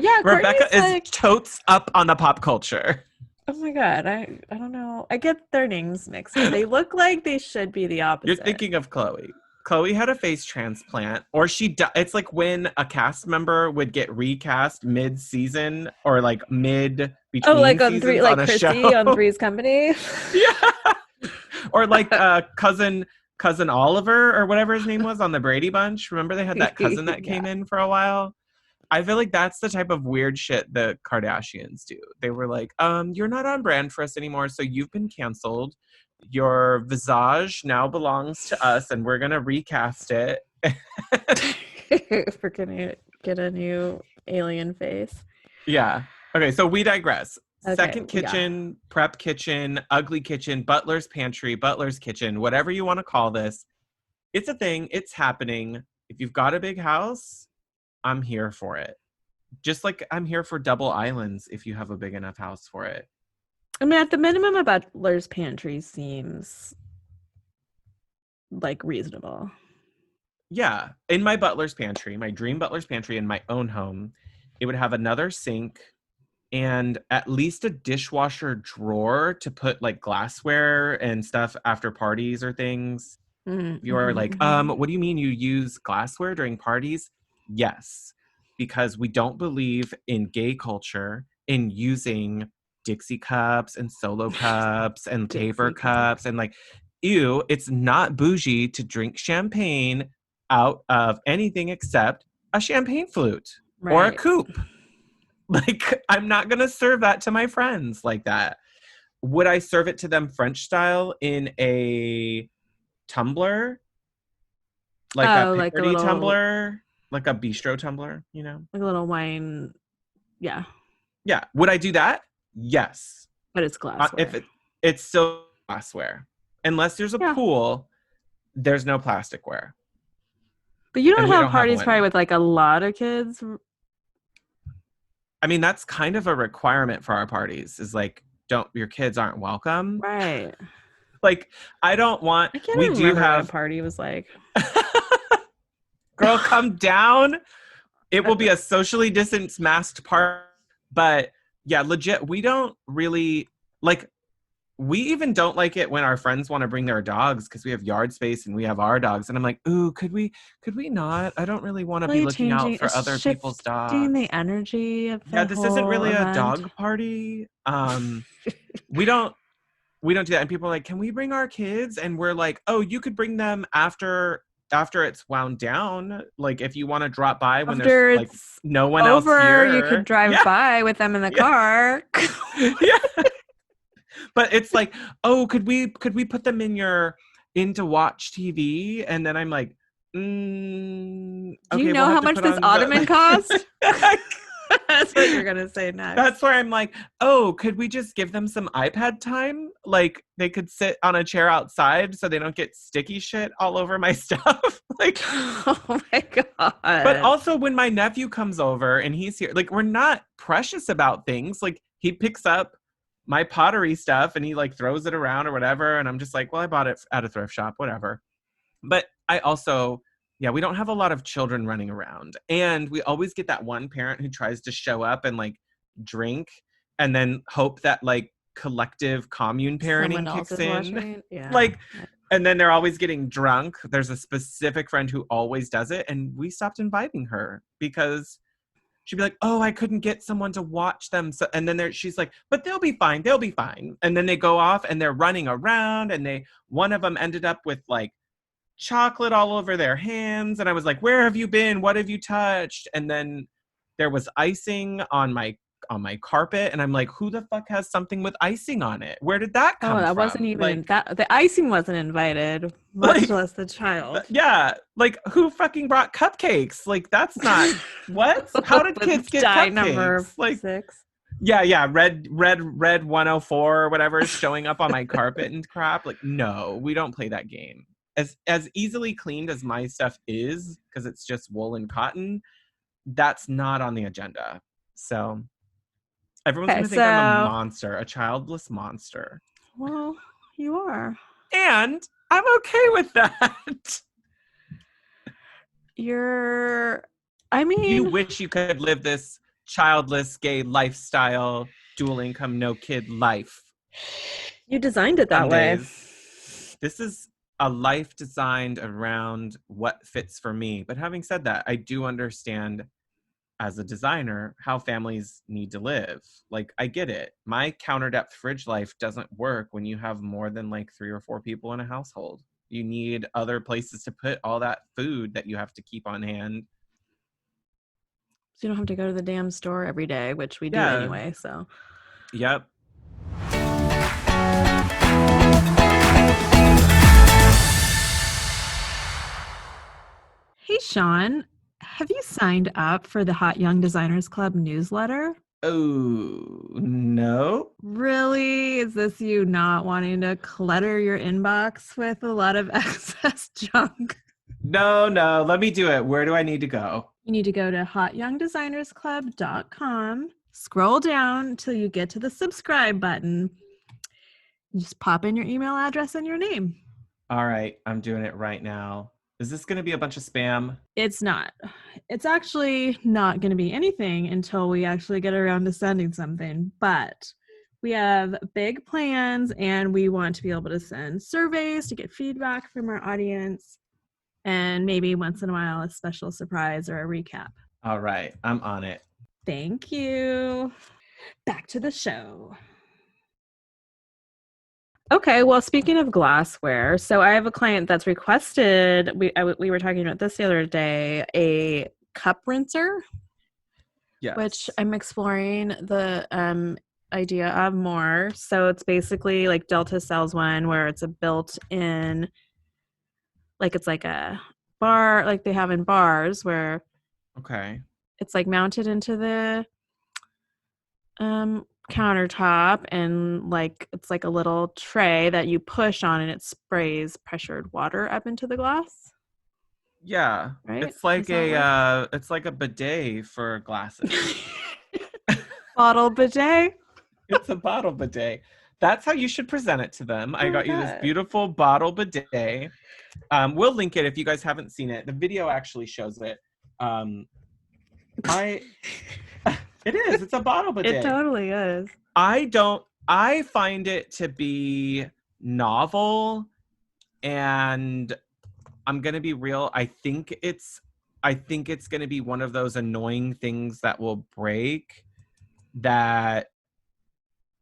Yeah, Rebecca Courtney's is like, totes up on the pop culture. oh my God, I don't know. I get their names mixed up. They look like they should be the You're opposite. thinking of Chloe. Chloe had a face transplant, or it's like when a cast member would get recast mid-season or like mid Oh, between like on three, seasons like on a Chrissy on show. Three's Company. Yeah. Or like cousin Oliver or whatever his name was on the Brady Bunch. Remember they had that cousin that Yeah. came in for a while? I feel like that's the type of weird shit the Kardashians do. They were like, you're not on brand for us anymore, so you've been canceled. Your visage now belongs to us, and we're gonna recast it. We're gonna get a new alien face. Yeah. Okay, so we digress. Okay, Second yeah. kitchen, prep kitchen, ugly kitchen, butler's pantry, butler's kitchen, whatever you want to call this. It's a thing, it's happening. If you've got a big house, I'm here for it. Just like I'm here for double islands if you have a big enough house for it. I mean, at the minimum, a butler's pantry seems like reasonable. Yeah, in my butler's pantry, my dream butler's pantry in my own home, it would have another sink and at least a dishwasher drawer to put like glassware and stuff after parties or things. Mm-hmm, You're like, mm-hmm. what do you mean you use glassware during parties? Yes, because we don't believe in gay culture in using Dixie cups and solo cups and paper Dixie cups. cups and like, ew, it's not bougie to drink champagne out of anything except a champagne flute or a Right. coupe. Like, I'm not going to serve that to my friends like that. Would I serve it to them French style in a tumbler? Like a Oh, like a Picardy little tumbler, like a bistro tumbler, you know? wine. Yeah, Yeah. Would I do that? Yes. but it's If glassware. it's still glassware, unless there's a Yeah. pool, there's no plasticware, But you and don't we have don't have parties probably one. with like a lot of kids. I mean, that's kind of a requirement for our parties. Is like, don't your kids aren't welcome. Right. Like, I don't want. I can't We even do remember what a have. party was like. Girl, come down. It will be a socially distanced masked part, but yeah, legit. We don't really like. We even don't like it when our friends want to bring their dogs because we have yard space and we have our dogs. And I'm like, ooh, could we not? I don't really want to be Really looking out changing, for it's other people's shifting the dogs. energy of Yeah, the this isn't whole really a event. dog party. We don't we don't do that. And people are like, can we bring our kids? And we're like, oh, you could bring them after it's wound down. Like if you want to drop by when there's After like it's no one else over, you could here. drive Yeah. by with them in the Yeah. car. Yeah. But it's like, oh, could we put them in to watch TV? And then I'm like, Do you okay, we'll know have how to much put this on ottoman cost? the That's what you're gonna say next. That's where I'm like, oh, could we just give them some iPad time? Like they could sit on a chair outside so they don't get sticky shit all over my stuff. Like, Oh my but god. also when my nephew comes over and he's here, like we're not precious about things. Like he picks up my pottery stuff and he like throws it around or whatever. And I'm just like, well, I bought it at a thrift shop, whatever. But I also, yeah, we don't have a lot of children running around. And we always get that one parent who tries to show up and like drink and then hope that like collective commune Someone parenting else kicks is in. watching. Yeah. Like, and then they're always getting drunk. There's a specific friend who always does it. And we stopped inviting her because she'd be like, oh, I couldn't get someone to watch them. So, and then she's like, but they'll be fine. They'll be fine. And then they go off and they're running around and one of them ended up with like chocolate all over their hands. And I was like, where have you been? What have you touched? And then there was icing on my carpet. And I'm like, who the fuck has something with icing on it? Where did that Oh, come that wasn't from? even that the icing wasn't invited, much Like, less the child. yeah, like who fucking brought cupcakes? Like that's not what? How did kids With get die number cupcakes? Like 6. yeah, red 104 or whatever is showing up on my carpet and crap. Like no, we don't play that game. As easily cleaned as my stuff is, because it's just wool and cotton, that's not on the agenda. So everyone's Okay, gonna think I'm a so monster, a childless monster. well, you are. And I'm okay with that. You're I You mean, wish you could live this childless gay lifestyle, dual income, no kid life. you designed it Some that way. days. This is a life designed around what fits for me. But having said that, I do understand as a designer how families need to live. Like, I get it. My counter depth fridge life doesn't work when you have more than like 3 or 4 people in a household. You need other places to put all that food that you have to keep on hand. So you don't have to go to the damn store every day, which we do Yeah. anyway, so. Yep. Hey, Shaun, have you signed up for the Hot Young Designers Club newsletter? Oh, no. Really? Is this you not wanting to clutter your inbox with a lot of excess junk? No. Let me do it. Where do I need to go? You need to go to hotyoungdesignersclub.com, scroll down till you get to the subscribe button. You just pop in your email address and your name. All right. I'm doing it right now. Is this going to be a bunch of spam? It's not. It's actually not going to be anything until we actually get around to sending something. But we have big plans and we want to be able to send surveys to get feedback from our audience and maybe once in a while a special surprise or a recap. All right, I'm on it. Thank you. Back to the show. Okay, well, speaking of glassware, so I have a client that's requested, we were talking about this the other day, a cup rinser, which Yes. I'm exploring the idea of more. So it's basically like Delta sells one where it's a built-in, like it's like a bar, like they have in bars where Okay. it's like mounted into the countertop and like it's like a little tray that you push on and it sprays pressured water up into the glass, Yeah. right? It's like Is that what it's like a bidet for glasses. bottle bidet? It's a bottle bidet. That's how you should present it to them. I Oh my got you this god. beautiful bottle bidet. We'll link it if you guys haven't seen it. The video actually shows it. I It is. It's a bottle It bidet. totally is. I find it to be novel, and I'm going to be real. I think it's going to be one of those annoying things that will break that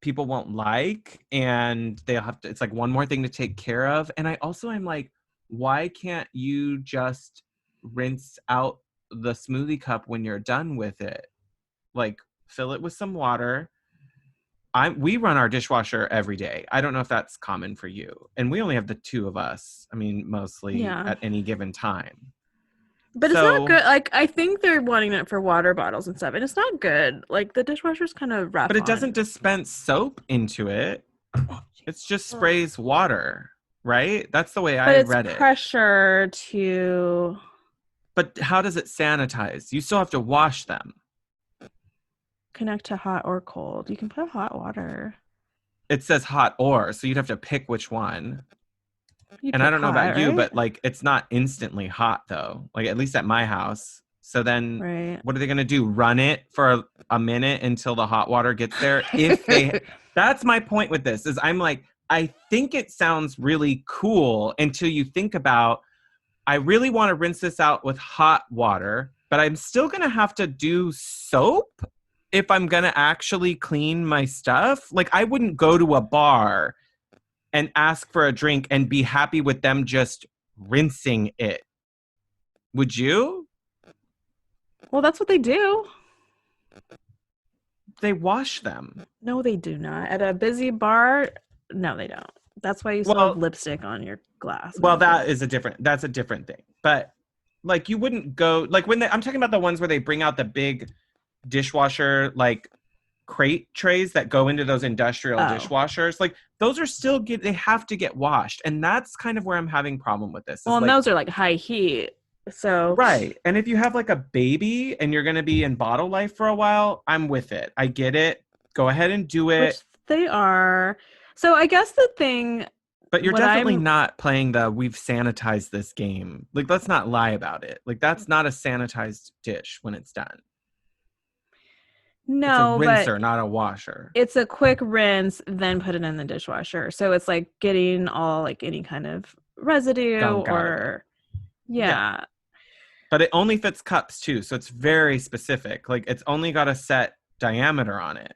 people won't like, and they'll have to, it's like one more thing to take care of. And I also am like, why can't you just rinse out the smoothie cup when you're done with it? Like, fill it with some water. We run our dishwasher every day. I don't know if that's common for you. And we only have the two of us. I mean, mostly Yeah. at any given time. But it's not So, good. Like I think they're wanting it for water bottles and stuff, and it's not good. Like the dishwasher's kind of but rough it doesn't on. dispense soap into it. Oh, It just ugh. sprays water, right? That's the way But I it's read it. pressure to But how does it sanitize? You still have to wash them. connect to hot or cold. You can put hot water. It says hot or, so you'd have to pick which one. You And I pick don't know hot, about you, right? but like it's not instantly hot though. Like at least at my house. So then Right. what are they going to do? Run it for a minute until the hot water gets there? If they That's my point with this. Is I'm like, I think it sounds really cool until you think about, I really want to rinse this out with hot water, but I'm still going to have to do soap if I'm going to actually clean my stuff. Like I wouldn't go to a bar and ask for a drink and be happy with them just rinsing it. Would you? Well, that's what they do. They wash them. No, they do not. At a busy bar, no, they don't. That's why you still have Well, lipstick on your glass when well, you drink. that's a different thing. But like you wouldn't go like I'm talking about the ones where they bring out the big dishwasher like crate trays that go into those industrial Oh. dishwashers. Like those are still they have to get washed. And that's kind of where I'm having problem with this. Well, Is and like, those are like high heat. So, right. And if you have like a baby and you're going to be in bottle life for a while, I'm with it. I get it. Go ahead and do which it. they are. So, I guess the thing, But you're what definitely I'm, not playing the we've sanitized this game. Like, let's not lie about it. Like, that's not a sanitized dish when it's done. It's a no, but rinser, not a washer. it's a quick rinse, then put it in the dishwasher. So, it's like getting all like any kind of residue Gunk out of it. or, Yeah. yeah. But it only fits cups too. So it's very specific. Like, it's only got a set diameter on it.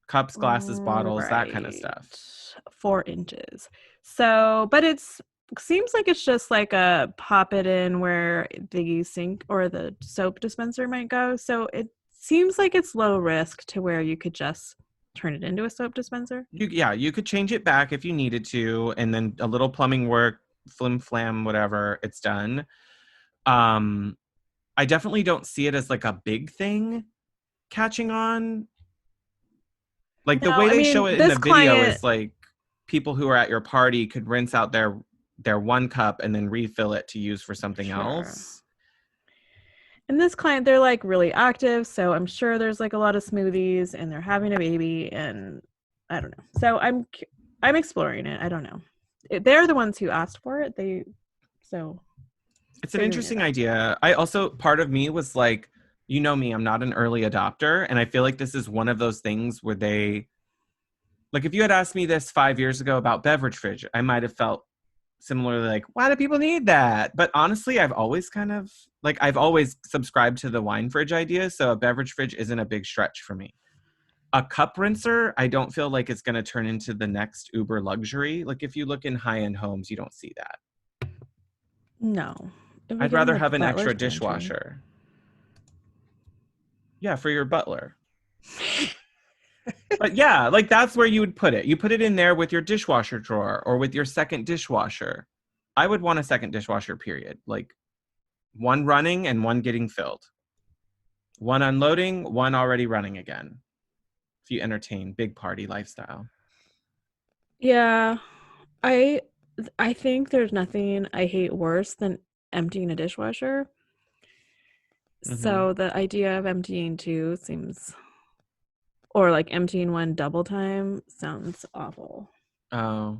Cups, glasses, bottles, that kind of Right. stuff. 4 inches. So, but it's seems like it's just like a pop it in where the sink or the soap dispenser might go. So it seems like it's low risk to where you could just turn it into a soap dispenser. You could change it back if you needed to, and then a little plumbing work, flim flam, whatever, it's done. I definitely don't see it as like a big thing catching on. Like the No, way I they show mean, it in the this video client, is like people who are at your party could rinse out their one cup and then refill it to use for something sure. else. And this client, they're like really active. So I'm sure there's like a lot of smoothies and they're having a baby and I don't know. So I'm exploring it. I don't know. They're the ones who asked for it. So It's an figuring it interesting out. idea. I also, part of me was like, you know me, I'm not an early adopter. And I feel like this is one of those things where they, like, if you had asked me this 5 years ago about beverage fridge, I might have felt similarly like, why do people need that? But honestly, I've always kind of, like, I've always subscribed to the wine fridge idea. So a beverage fridge isn't a big stretch for me. A cup rinser, I don't feel like it's going to turn into the next Uber luxury. Like, if you look in high end homes, you don't see that. No, if we I'd get in rather the have an butler's extra pantry. dishwasher. Yeah, for your butler. But yeah, like that's where you would put it. You put it in there with your dishwasher drawer or with your second dishwasher. I would want a second dishwasher, period. Like one running and one getting filled. One unloading, one already running again. If you entertain big party lifestyle. Yeah, I I think there's nothing I hate worse than emptying a dishwasher. Mm-hmm. So the idea of emptying two seems, or like emptying one double time sounds awful. Oh.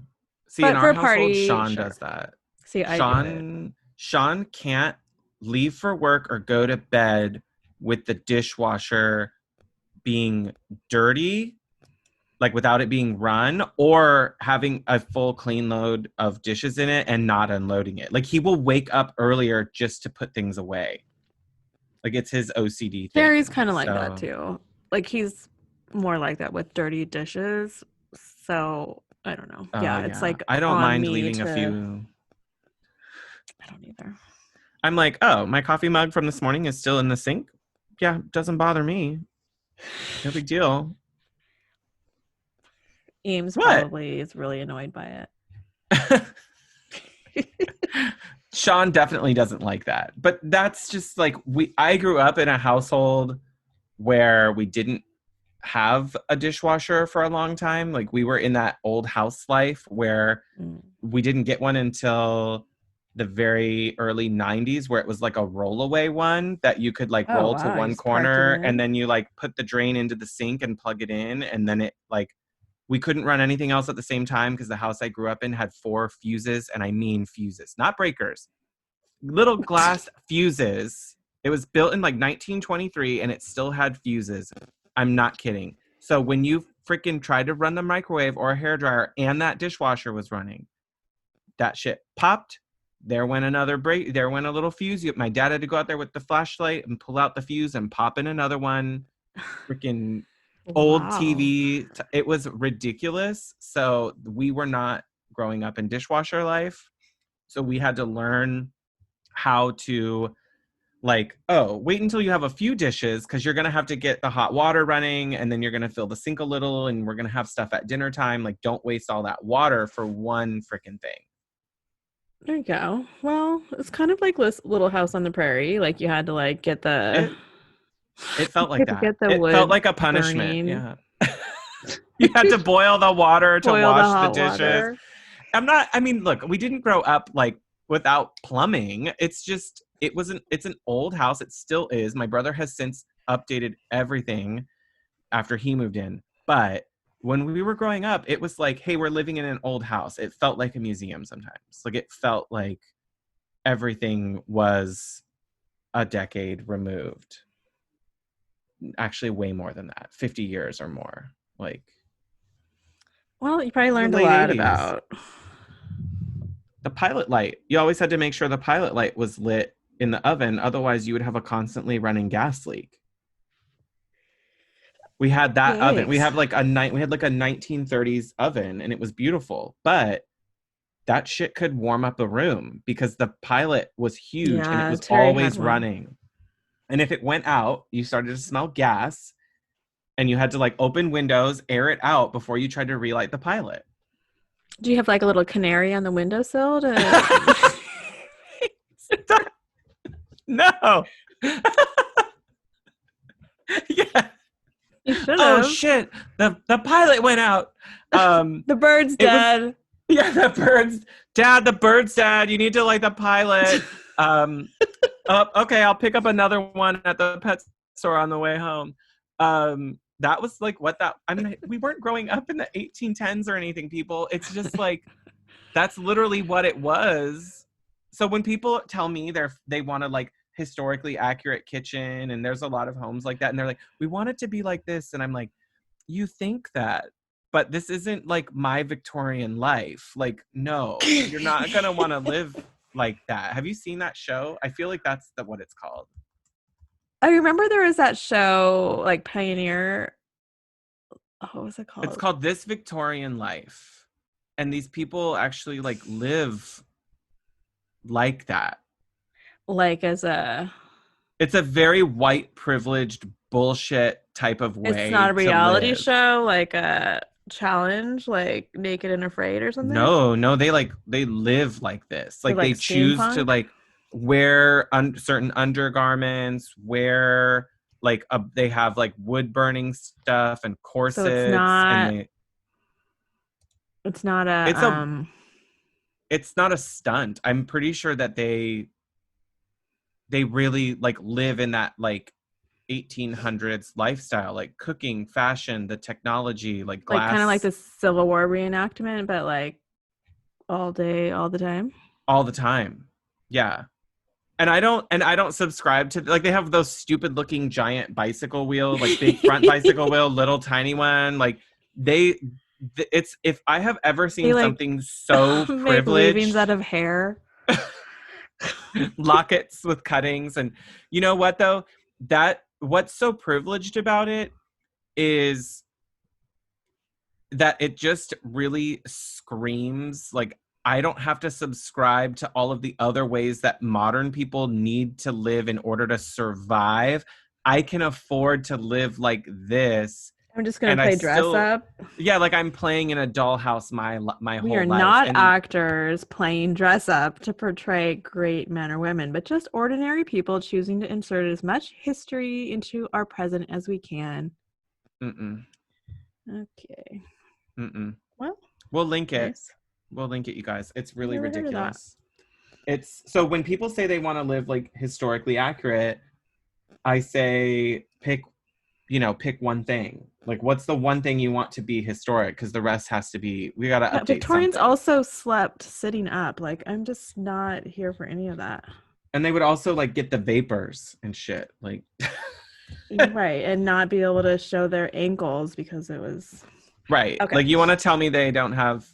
See, in But our for a household, party, Shaun sure. does that. See, I do it. Sean can't leave for work or go to bed with the dishwasher being dirty, like without it being run, or having a full clean load of dishes in it and not unloading it. Like he will wake up earlier just to put things away. Like it's his OCD Jerry's thing. kind of like that So, too. Like he's more like that with dirty dishes. So I don't know. oh Yeah, it's yeah, like I don't on mind me leaving a to. few. I don't either. I'm like, oh, my coffee mug from this morning is still in the sink. Yeah, doesn't bother me. No big deal. Eames What? probably is really annoyed by it. Shaun definitely doesn't like that. But that's just like I grew up in a household where we didn't have a dishwasher for a long time. Like we were in that old house life where Mm. we didn't get one until the very early 90s, where it was like a rollaway one that you could like Oh roll to wow, you one just parked it corner and in. then you like put the drain into the sink and plug it in, and then it like we couldn't run anything else at the same time because the house I grew up in had 4 fuses, and I mean fuses, not breakers, little glass fuses. It was built in like 1923 and it still had fuses. I'm not kidding. So when you freaking tried to run the microwave or a hairdryer and that dishwasher was running, that shit popped. There went another break. There went a little fuse. My dad had to go out there with the flashlight and pull out the fuse and pop in another one. Freaking old Wow. TV. It was ridiculous. So we were not growing up in dishwasher life. So we had to learn how to, like, oh, wait until you have a few dishes because you're going to have to get the hot water running and then you're going to fill the sink a little and we're going to have stuff at dinner time. Like, don't waste all that water for one freaking thing. There you go. Well, it's kind of like Little House on the Prairie. Like you had to like get the It it felt you like had to that. get the It felt wood like a punishment. burning, Yeah. You had to boil the water to boil the wash the hot dishes. water. I mean, look, we didn't grow up like without plumbing. It's just, it's an old house. It still is. My brother has since updated everything after he moved in. But when we were growing up, it was like, hey, we're living in an old house. It felt like a museum sometimes. Like it felt like everything was a decade removed. Actually, way more than that, 50 years or more. Like Well, you probably the learned a late lot 80s. about. The pilot light. You always had to make sure the pilot light was lit in the oven. Otherwise, you would have a constantly running gas leak. We had that oven. Yikes. We had like a 1930s oven and it was beautiful. But that shit could warm up a room because the pilot was huge and it Yeah, was Terry had always one. running. And if it went out, you started to smell gas and you had to like open windows, air it out before you tried to relight the pilot. Do you have like a little canary on the windowsill to? No. Yeah. You should Oh have. shit. The pilot went out. The bird's It was, dead. yeah, the bird's dad. You need to like the pilot. Um okay, I'll pick up another one at the pet store on the way home. That was like what that, I mean, we weren't growing up in the 1810s or anything, people. It's just like that's literally what it was. So when people tell me they want a like historically accurate kitchen, and there's a lot of homes like that, and they're like, we want it to be like this, and I'm like, you think that, but this isn't like my Victorian life. Like, no, you're not gonna want to live like that. Have you seen that show? I feel like that's what it's called. I remember there was that show, like Pioneer. Oh, what was it It's called? called This Victorian Life. And these people actually like live like that. Like as a, It's a very white privileged bullshit type of it's not way a to reality live. show, like a challenge, like Naked and Afraid or something. No, they live like this. Or Like like they choose to steampunk. like wear certain undergarments, wear like they have like wood burning stuff and So it's corsets, and not, it's not a it's a it's not a stunt. I'm pretty sure that they really like live in that like 1800s lifestyle, like cooking, fashion, the technology, like like kind of like glass, the Civil War reenactment, but like all day, all the time. all the time. Yeah. And I don't subscribe to, like, they have those stupid looking giant bicycle wheel, like big front bicycle wheel, little tiny one. Like they it's, if I have ever They seen like something so make leavings out privileged, of hair. lockets with cuttings, and you know what though? That what's so privileged about it is that it just really screams like, I don't have to subscribe to all of the other ways that modern people need to live in order to survive. I can afford to live like this, I'm just gonna and I play dress still, up. yeah, like I'm playing in a dollhouse my We are whole life. not And actors playing dress up to portray great men or women, but just ordinary people choosing to insert as much history into our present as we can. mm-mm, Okay. mm-mm. Well, We'll link it. nice. We'll link it, you guys. It's I've really never heard of that. ridiculous. It's so when people say they want to live like historically accurate, I say pick one thing. Like, what's the one thing you want to be historic? Because the rest has to be, we got to Yeah, update Victorians something. also slept sitting up. Like, I'm just not here for any of that. And they would also like get the vapors and shit. Like, Right. And not be able to show their ankles because it was right. okay. Like, you want to tell me they don't have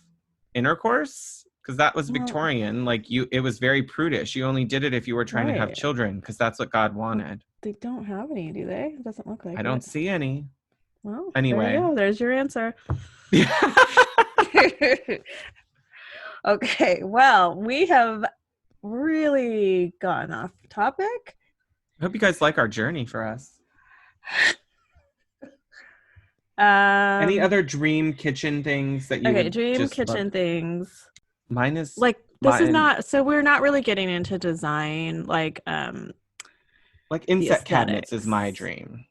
intercourse? Because that was Well, Victorian. Like, it was very prudish. You only did it if you were trying to have right. children, because that's what God Well, wanted. they don't have any, do they? It doesn't look I like don't it. see any. Well, there you Anyway. go. There's your answer. Okay. Well, we have really gone off topic. I hope you guys like our journey for us. Any Um, other dream kitchen things that you okay, would dream just love? kitchen things. Mine is Like this is mine. not, so we're not really getting into design, like Like the inset cabinets is my aesthetics. dream.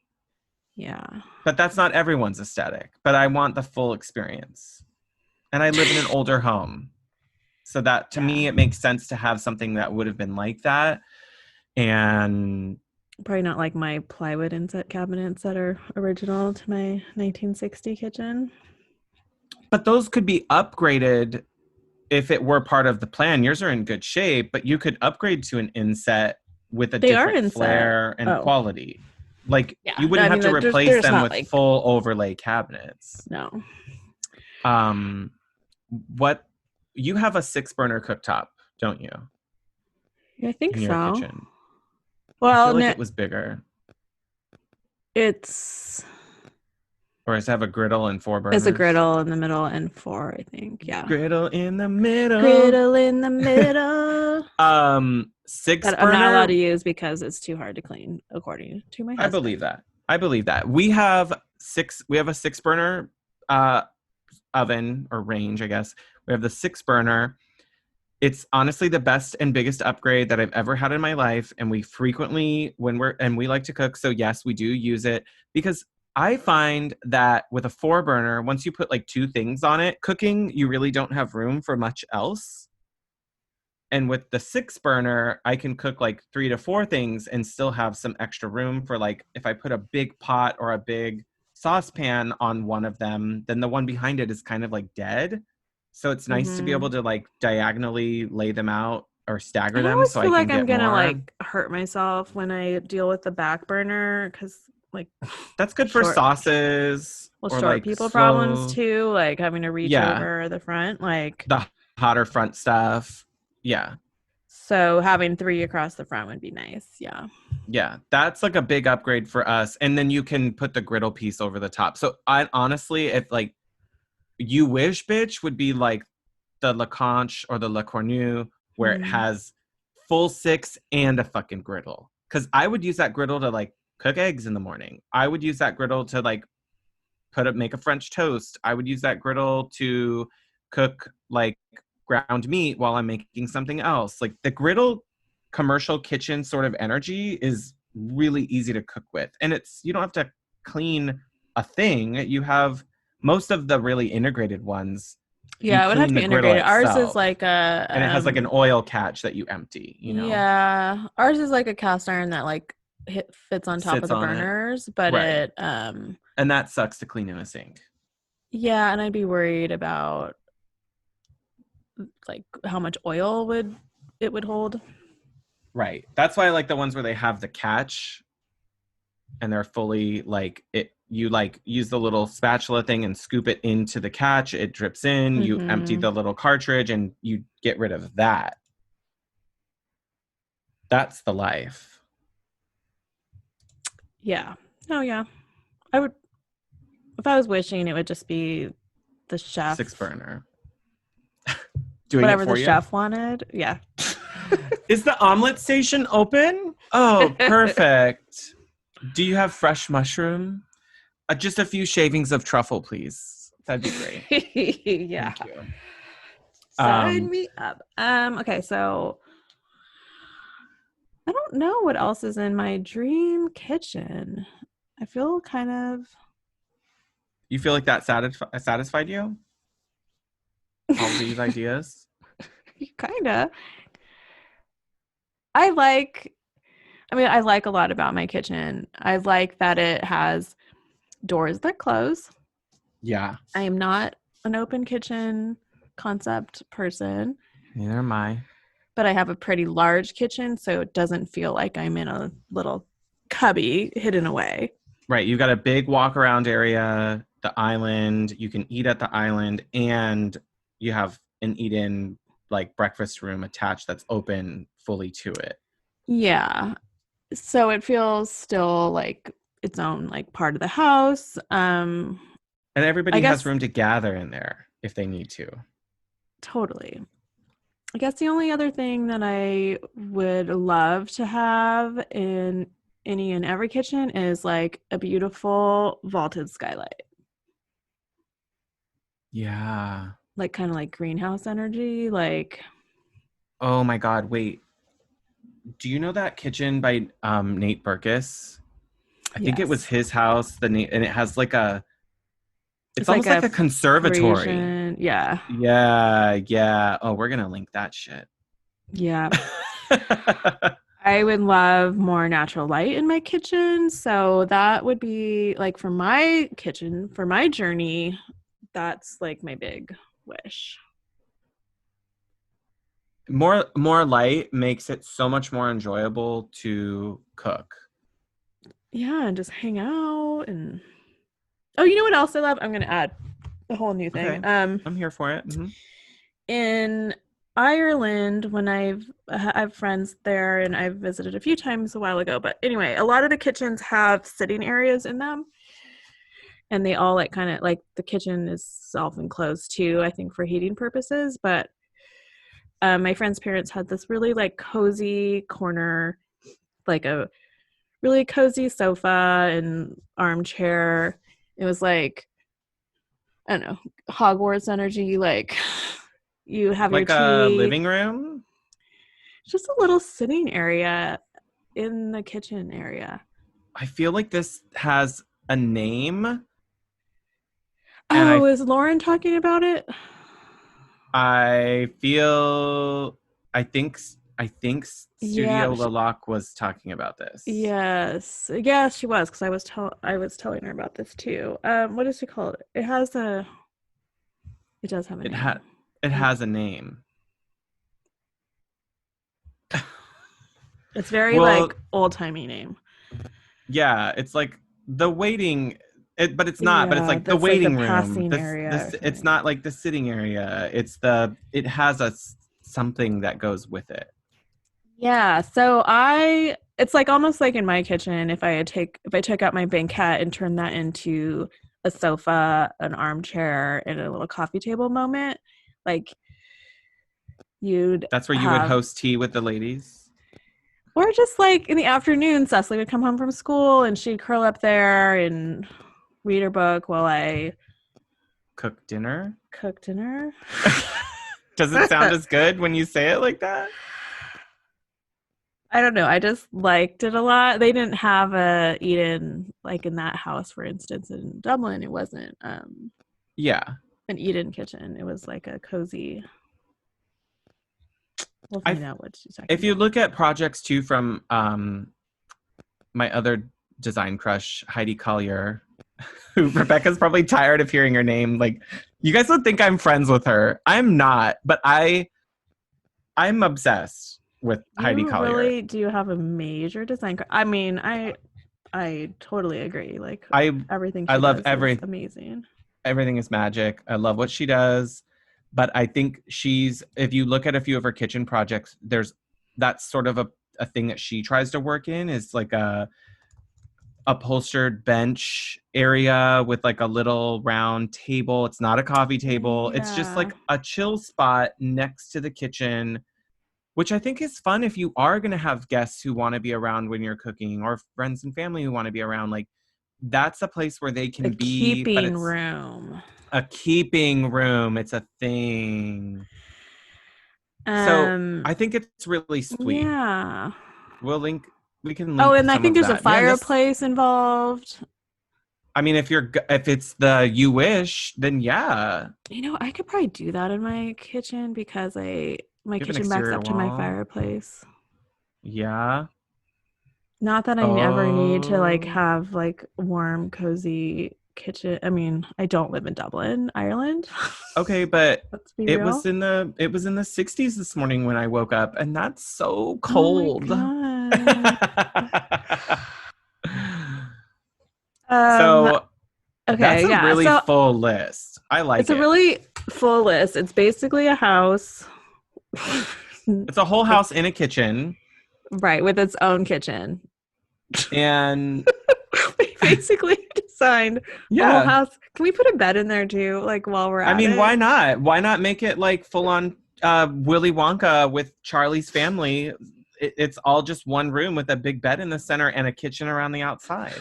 Yeah. But that's not everyone's aesthetic. But I want the full experience. And I live in an older home. So that, to Yeah. me, it makes sense to have something that would have been like that. And Probably not like my plywood inset cabinets that are original to my 1960 kitchen. but those could be upgraded if it were part of the plan. Yours are in good shape, but you could upgrade to an inset with a They are different inset. flair and Oh, quality. Like, yeah. you No, wouldn't I have mean, to they're replace just them not with like, full overlay cabinets. no. Um, what you have a 6 burner cooktop, don't you, I think in your so. kitchen? I Well, feel like it was bigger. it's Or does it have a griddle and 4 burners? a griddle in the middle and four, I think. Yeah. Griddle in the middle. Griddle in the middle. Six That I'm not allowed to burner. use because it's too hard to clean, according to my I believe husband. that. I believe that. We have a 6 burner uh oven or range, I guess. We have the 6 burner. It's honestly the best and biggest upgrade that I've ever had in my life. And we frequently, we like to cook. So yes, we do use it, because I find that with a 4 burner, once you put like 2 things on it, cooking, you really don't have room for much else. And with the 6 burner, I can cook like 3 to 4 things and still have some extra room for, like, if I put a big pot or a big saucepan on one of them, then the one behind it is kind of like dead. So it's nice to be able Mm-hmm. to like diagonally lay them out or stagger I them always so I feel can like I'm get gonna more. like hurt myself when I deal with the back burner because like That's good for short sauces or short like people problems slow. too, like having to reach Yeah, over the front, like the hotter front stuff. Yeah. so having three across the front would be nice. Yeah. Yeah, that's like a big upgrade for us. And then you can put the griddle piece over the top. So I honestly, if like you wish bitch would be like the La Conche or the La Cornue where it Mm. has full six and a fucking griddle. Cause I would use that griddle to like cook eggs in the morning. I would use that griddle to like make a French toast. I would use that griddle to cook like ground meat while I'm making something else. Like the griddle commercial kitchen sort of energy is really easy to cook with. And it's you don't have to clean a thing. You have most of the really integrated ones, you Yeah, it would have to clean be the griddle integrated. Ours is itself. like a And it has like an oil catch that you empty, yeah, ours is like a cast iron that like fits on top of sits the on it. burners, but Right. it And that sucks to clean in a sink. yeah, and I'd be worried about like how much oil would it would hold. Right. That's why I like the ones where they have the catch and they're fully like it you like use the little spatula thing and scoop it into the catch, it drips in, you empty Mm-hmm. the little cartridge and you get rid of that. That's the life. Yeah. Oh yeah. I would if I was wishing it would just be the Six chef burner. Doing it whatever the for you. chef wanted. Yeah. Is the omelet station open? Oh, perfect. Do you have fresh mushroom? Just a few shavings of truffle, please. That'd be great. Yeah. Thank you. Sign me up. Okay, so I don't know what else is in my dream kitchen. I feel kind of You feel like that satisfied you? All these ideas? kind of. I like I like a lot about my kitchen. I like that it has doors that close. Yeah. I am not an open kitchen concept person, Neither am I. but I have a pretty large kitchen, so it doesn't feel like I'm in a little cubby hidden away. Right. You've got a big walk around area, the island. You can eat at the island, and you have an eat in like breakfast room attached that's open fully to it. Yeah. So it feels still like its own like part of the house. And I everybody has guess room to gather in there if they need to. totally. I guess the only other thing that I would love to have in any and every kitchen is like a beautiful vaulted skylight, Yeah. like kind of like greenhouse energy. Like, Oh my God. Wait. Do you know that kitchen by Nate Burkus? I think it was yes, his house. And it has like it's it's like almost like a a conservatory. Frisian. Yeah. Yeah, yeah. Oh, we're gonna link that shit. Yeah. I would love more natural light in my kitchen. So that would be like for my kitchen, for my journey, that's like my big wish. More light makes it so much more enjoyable to cook. Yeah, and just hang out and oh, you know what else I love? I'm gonna add a whole new thing. Okay, I'm here for it. Mm-hmm. In Ireland, when I have friends there and I've visited a few times a while ago, but anyway, a lot of the kitchens have sitting areas in them. And they all like kind of like the kitchen is self-enclosed too, I think for heating purposes. But my friend's parents had this really like cozy corner, like a really cozy sofa and armchair. It was like, I don't know, Hogwarts energy. Like you have your Like a tea, living room. just a little sitting area in the kitchen area. I feel like this has a name, and Oh, is Lauren talking about it? I feel I think Yeah, Studio Laloc was talking about this. yes, yes, she was because I was telling her about this too. What is it called? It does have a It name. had it I has a name. It's very Well, like old-timey name. yeah, it's like the waiting but it's not, but it's Yeah, like the that's like the waiting room. passing area or It's something. not like the sitting area. It has something that goes with it. Yeah, it's like almost like in my kitchen if I took out my banquette and turned that into a sofa, an armchair, and a little coffee table moment, like you'd That's where you would have, host tea with the ladies, or just like in the afternoon, Cecily would come home from school and she'd curl up there and read her book while I cook dinner. cook dinner. Does it sound as good when you say it like that? I don't know. I just liked it a lot. They didn't have a eat-in like in that house, for instance, in Dublin. It wasn't Yeah. an eat-in kitchen. It was like a cozy. We'll I find out what she's talking If you about. look at projects too from my other design crush, Heidi Collier, who Rebecca's probably tired of hearing her name. Like, you guys would think I'm friends with her. I'm not, but I'm obsessed with Heidi You Collier. really do have a major design. I mean, I totally agree. Like I everything I she love does is amazing. everything is magic. I love what she does. But I think if you look at a few of her kitchen projects, that's sort of a thing that she tries to work in, is like a upholstered bench area with like a little round table. It's not a coffee table. It's just Yeah. like a chill spot next to the kitchen, which I think is fun if you are going to have guests who want to be around when you're cooking, or friends and family who want to be around. Like, that's a place where they A can be, but keeping it's room. a keeping room. It's a thing. So Um, I think it's really sweet. yeah. We'll link, we can Oh, link and I some think of there's a that. Man, fireplace involved. I mean, if it's the you wish, then yeah. I could probably do that in my kitchen because my You have an kitchen backs exterior up to my wall. fireplace. Yeah. Not that I ever need to like Oh. have like warm, cozy kitchen. I mean, I don't live in Dublin, Ireland. Okay, but Let's be real. it was in the 60s this morning when I woke up, and that's so Oh my cold. god. Um, So that's okay, a yeah. really So full list. I it's like a it. really full list. It's basically a house. It's a whole with house in a kitchen, Right, with its own kitchen. and We basically designed a whole yeah. house. Can we put a bed in there too, like while we're I at mean, why it? not? Why not make it like full on Willy Wonka with Charlie's family? It's all just one room with a big bed in the center and a kitchen around the outside.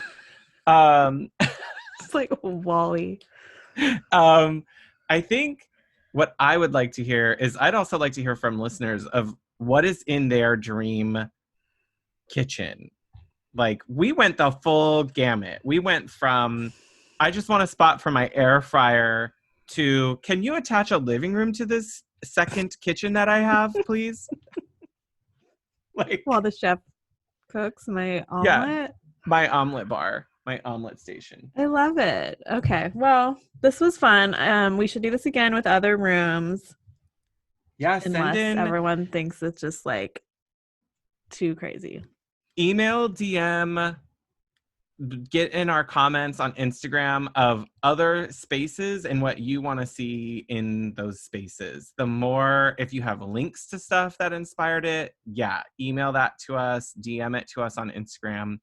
Um, It's like Wally. um, I think what I would like to hear is, I'd also like to hear from listeners of what is in their dream kitchen. Like, we went the full gamut. We went from, I just want a spot for my air fryer, to, can you attach a living room to this second kitchen that I have, please? Like, While the chef cooks my yeah, omelet. my omelet bar, my omelet station. I love it. Okay. Well, this was fun. We should do this again with other rooms, Yeah, send unless in everyone thinks it's just like too crazy. email, DM, get in our comments on Instagram of other spaces and what you want to see in those spaces. The more, if you have links to stuff that inspired it, yeah, email that to us, DM it to us on Instagram.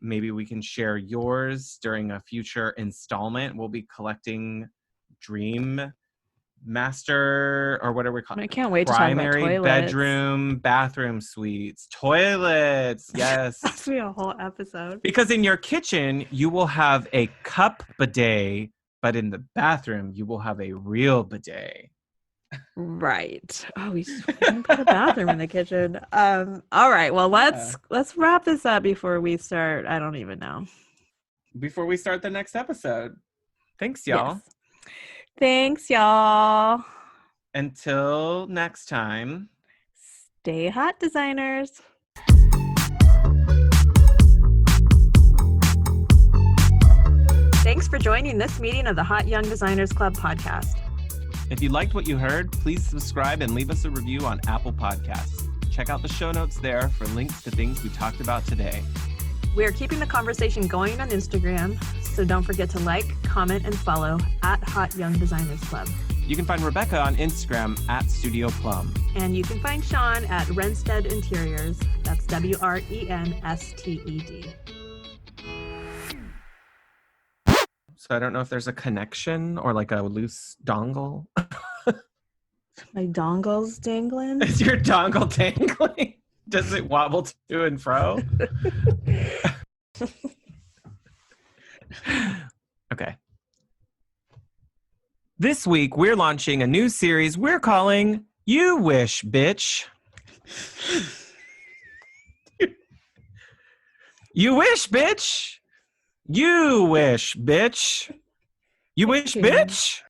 Maybe we can share yours during a future installment. We'll be collecting Dream Master, or what are we calling I it? can't wait to talk about Primary toilets. bedroom, bathroom suites, toilets. Yes. That's be a whole episode. Because in your kitchen, you will have a cup bidet, but in the bathroom, you will have a real bidet. Right. Oh, we didn't put a bathroom in the kitchen. All right. Well, Yeah. let's wrap this up before we start. I don't even know. Before we start the next episode. Thanks, Yes. y'all. Thanks, y'all. Until next time. Stay hot, designers. Thanks for joining this meeting of the Hot Young Designers Club podcast. If you liked what you heard, please subscribe and leave us a review on Apple Podcasts. Check out the show notes there for links to things we talked about today. We are keeping the conversation going on Instagram, so don't forget to like, comment, and follow at Hot Young Designers Club. You can find Rebecca on Instagram at Studio Plum. And you can find Shaun at Renstead Interiors. That's WRENSTED. So I don't know if there's a connection or like a loose dongle. My dongle's dangling? Is your dongle dangling? Does it wobble to and fro? Okay. This week, we're launching a new series we're calling You Wish, Bitch. You wish, bitch. You wish, bitch. You wish, bitch.